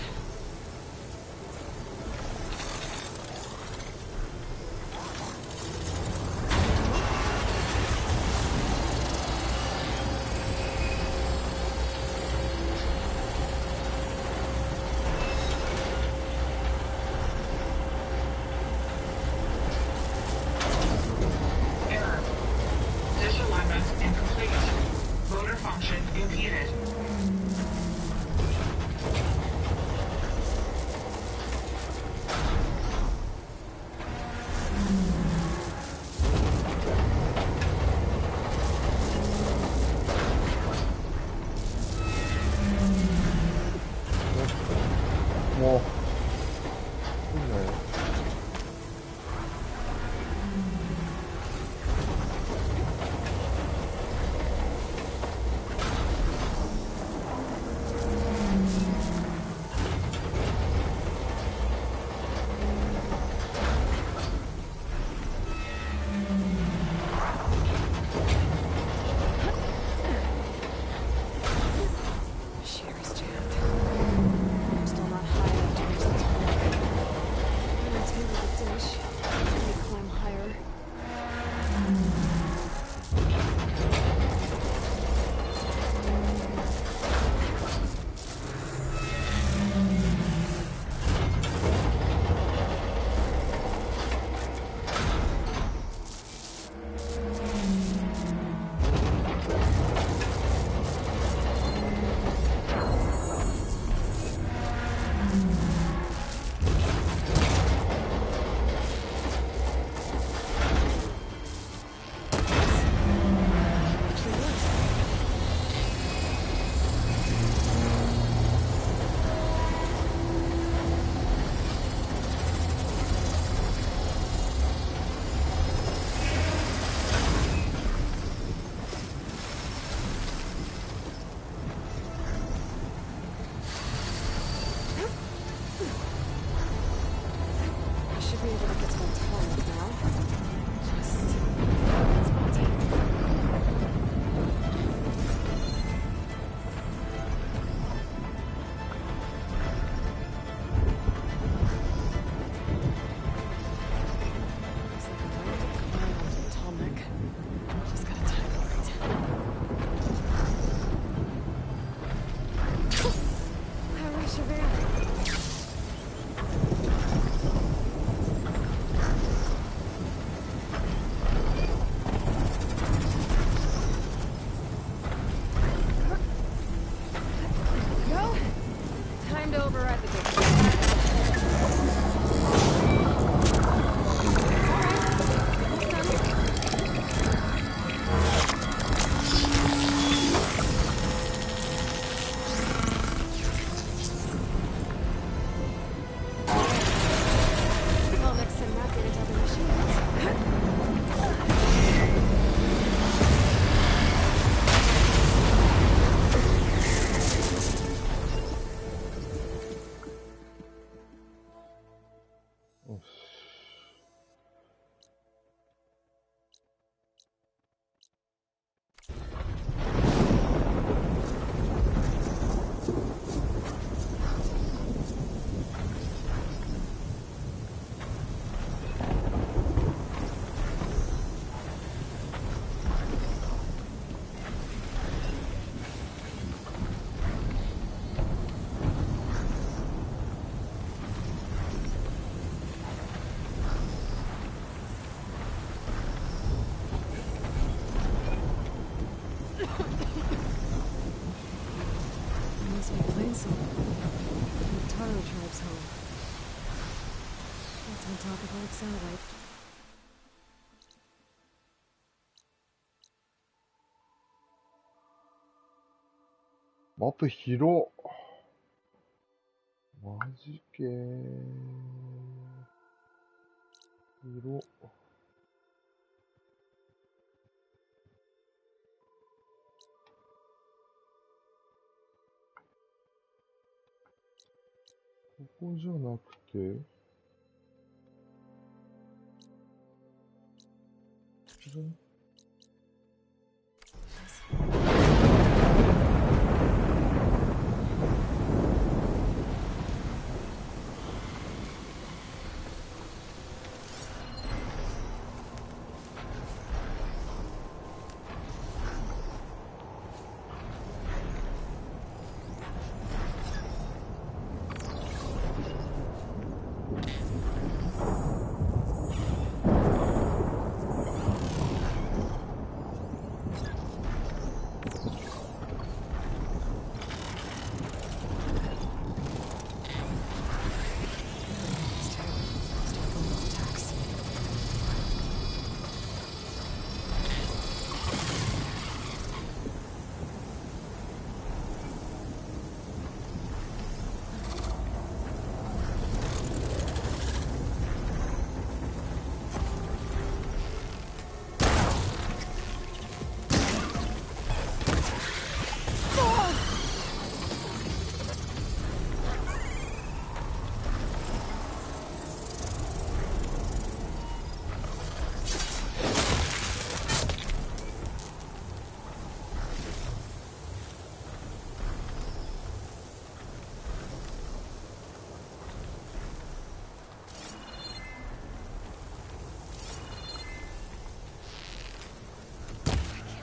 our tribe's home. That's on top of old Satellite. Map 広。マジけー。広。ここじゃなくて、ここじゃね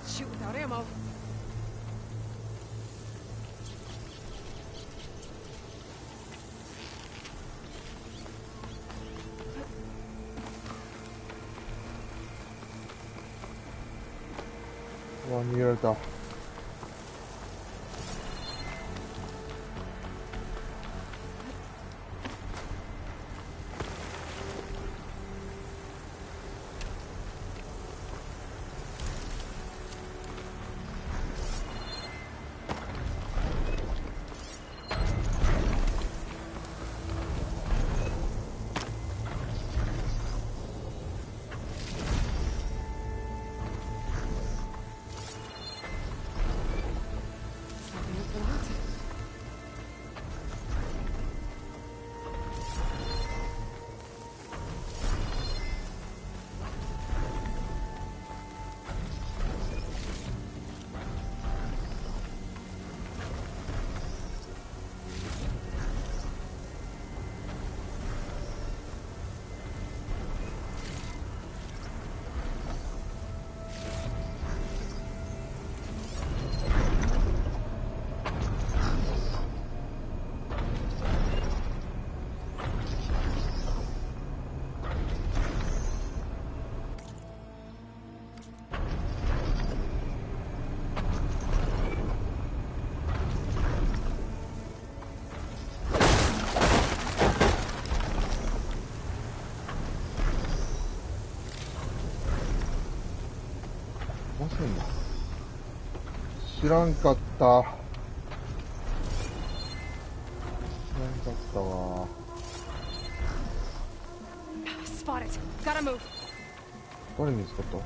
？Shoot without ammo.うわ、逃げられた。知らんかった。知らんかったわ。Spot it. Gotta move. 誰に見つかった？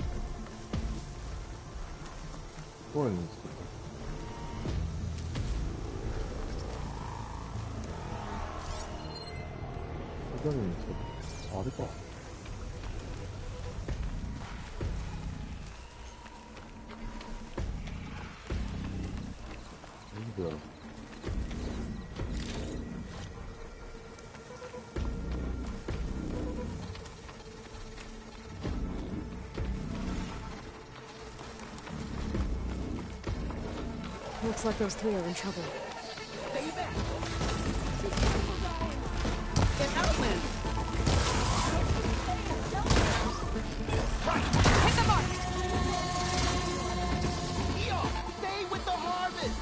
誰に見つかった？誰に見つかった？あれか。大丈夫だろ。Looks like those three are in trouble. Stay back. Get outland. Hit the mark. Stay with the harvest.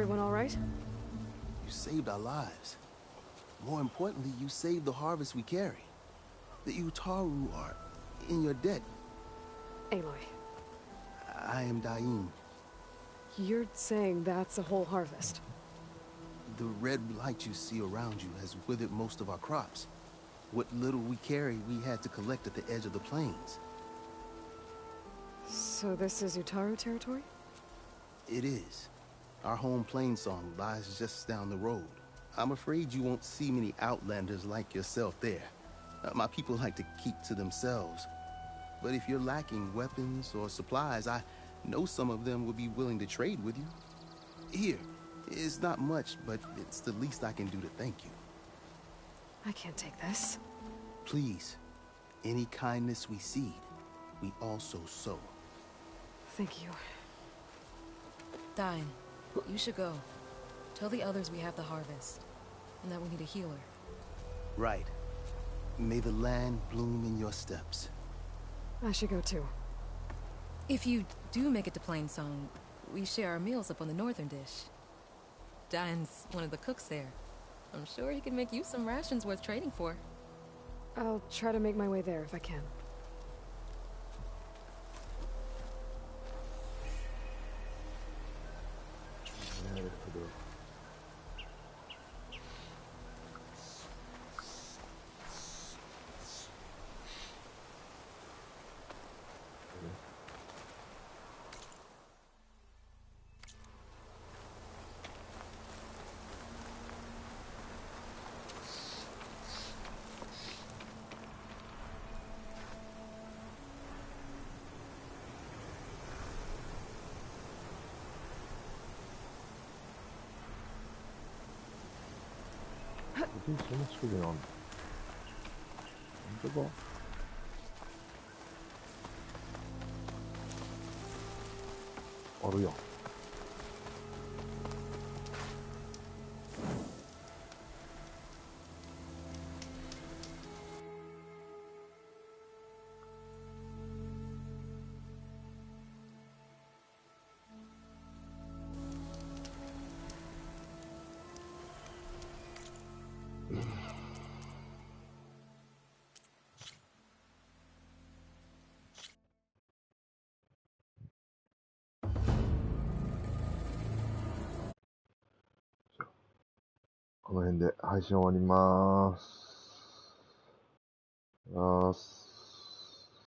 everyone all right? You saved our lives. More importantly, you saved the harvest we carry. The Utaru are in your debt. Aloy. I am Daim. You're saying that's a whole harvest? The red light you see around you has withered most of our crops. What little we carry, we had to collect at the edge of the plains. So this is Utaru territory? It is. Our home plainsong lies just down the road. I'm afraid you won't see many outlanders like yourself there. My people like to keep to themselves. But if you're lacking weapons or supplies, I know some of them would be willing to trade with you. Here, it's not much, but it's the least I can do to thank you. I can't take this. Please, any kindness we seed, we also sow. Thank you. Dine, you should go. Tell the others we have the harvest, and that we need a healer. Right. May the land bloom in your steps. I should go too. If you do make it to Plainsong, we share our meals up on the northern dish. Diane's one of the cooks there. I'm sure he can make you some rations worth trading for. I'll try to make my way there if I can. 어디そんな近くにあんの？本当だ。あるやん。この辺で配信終わります。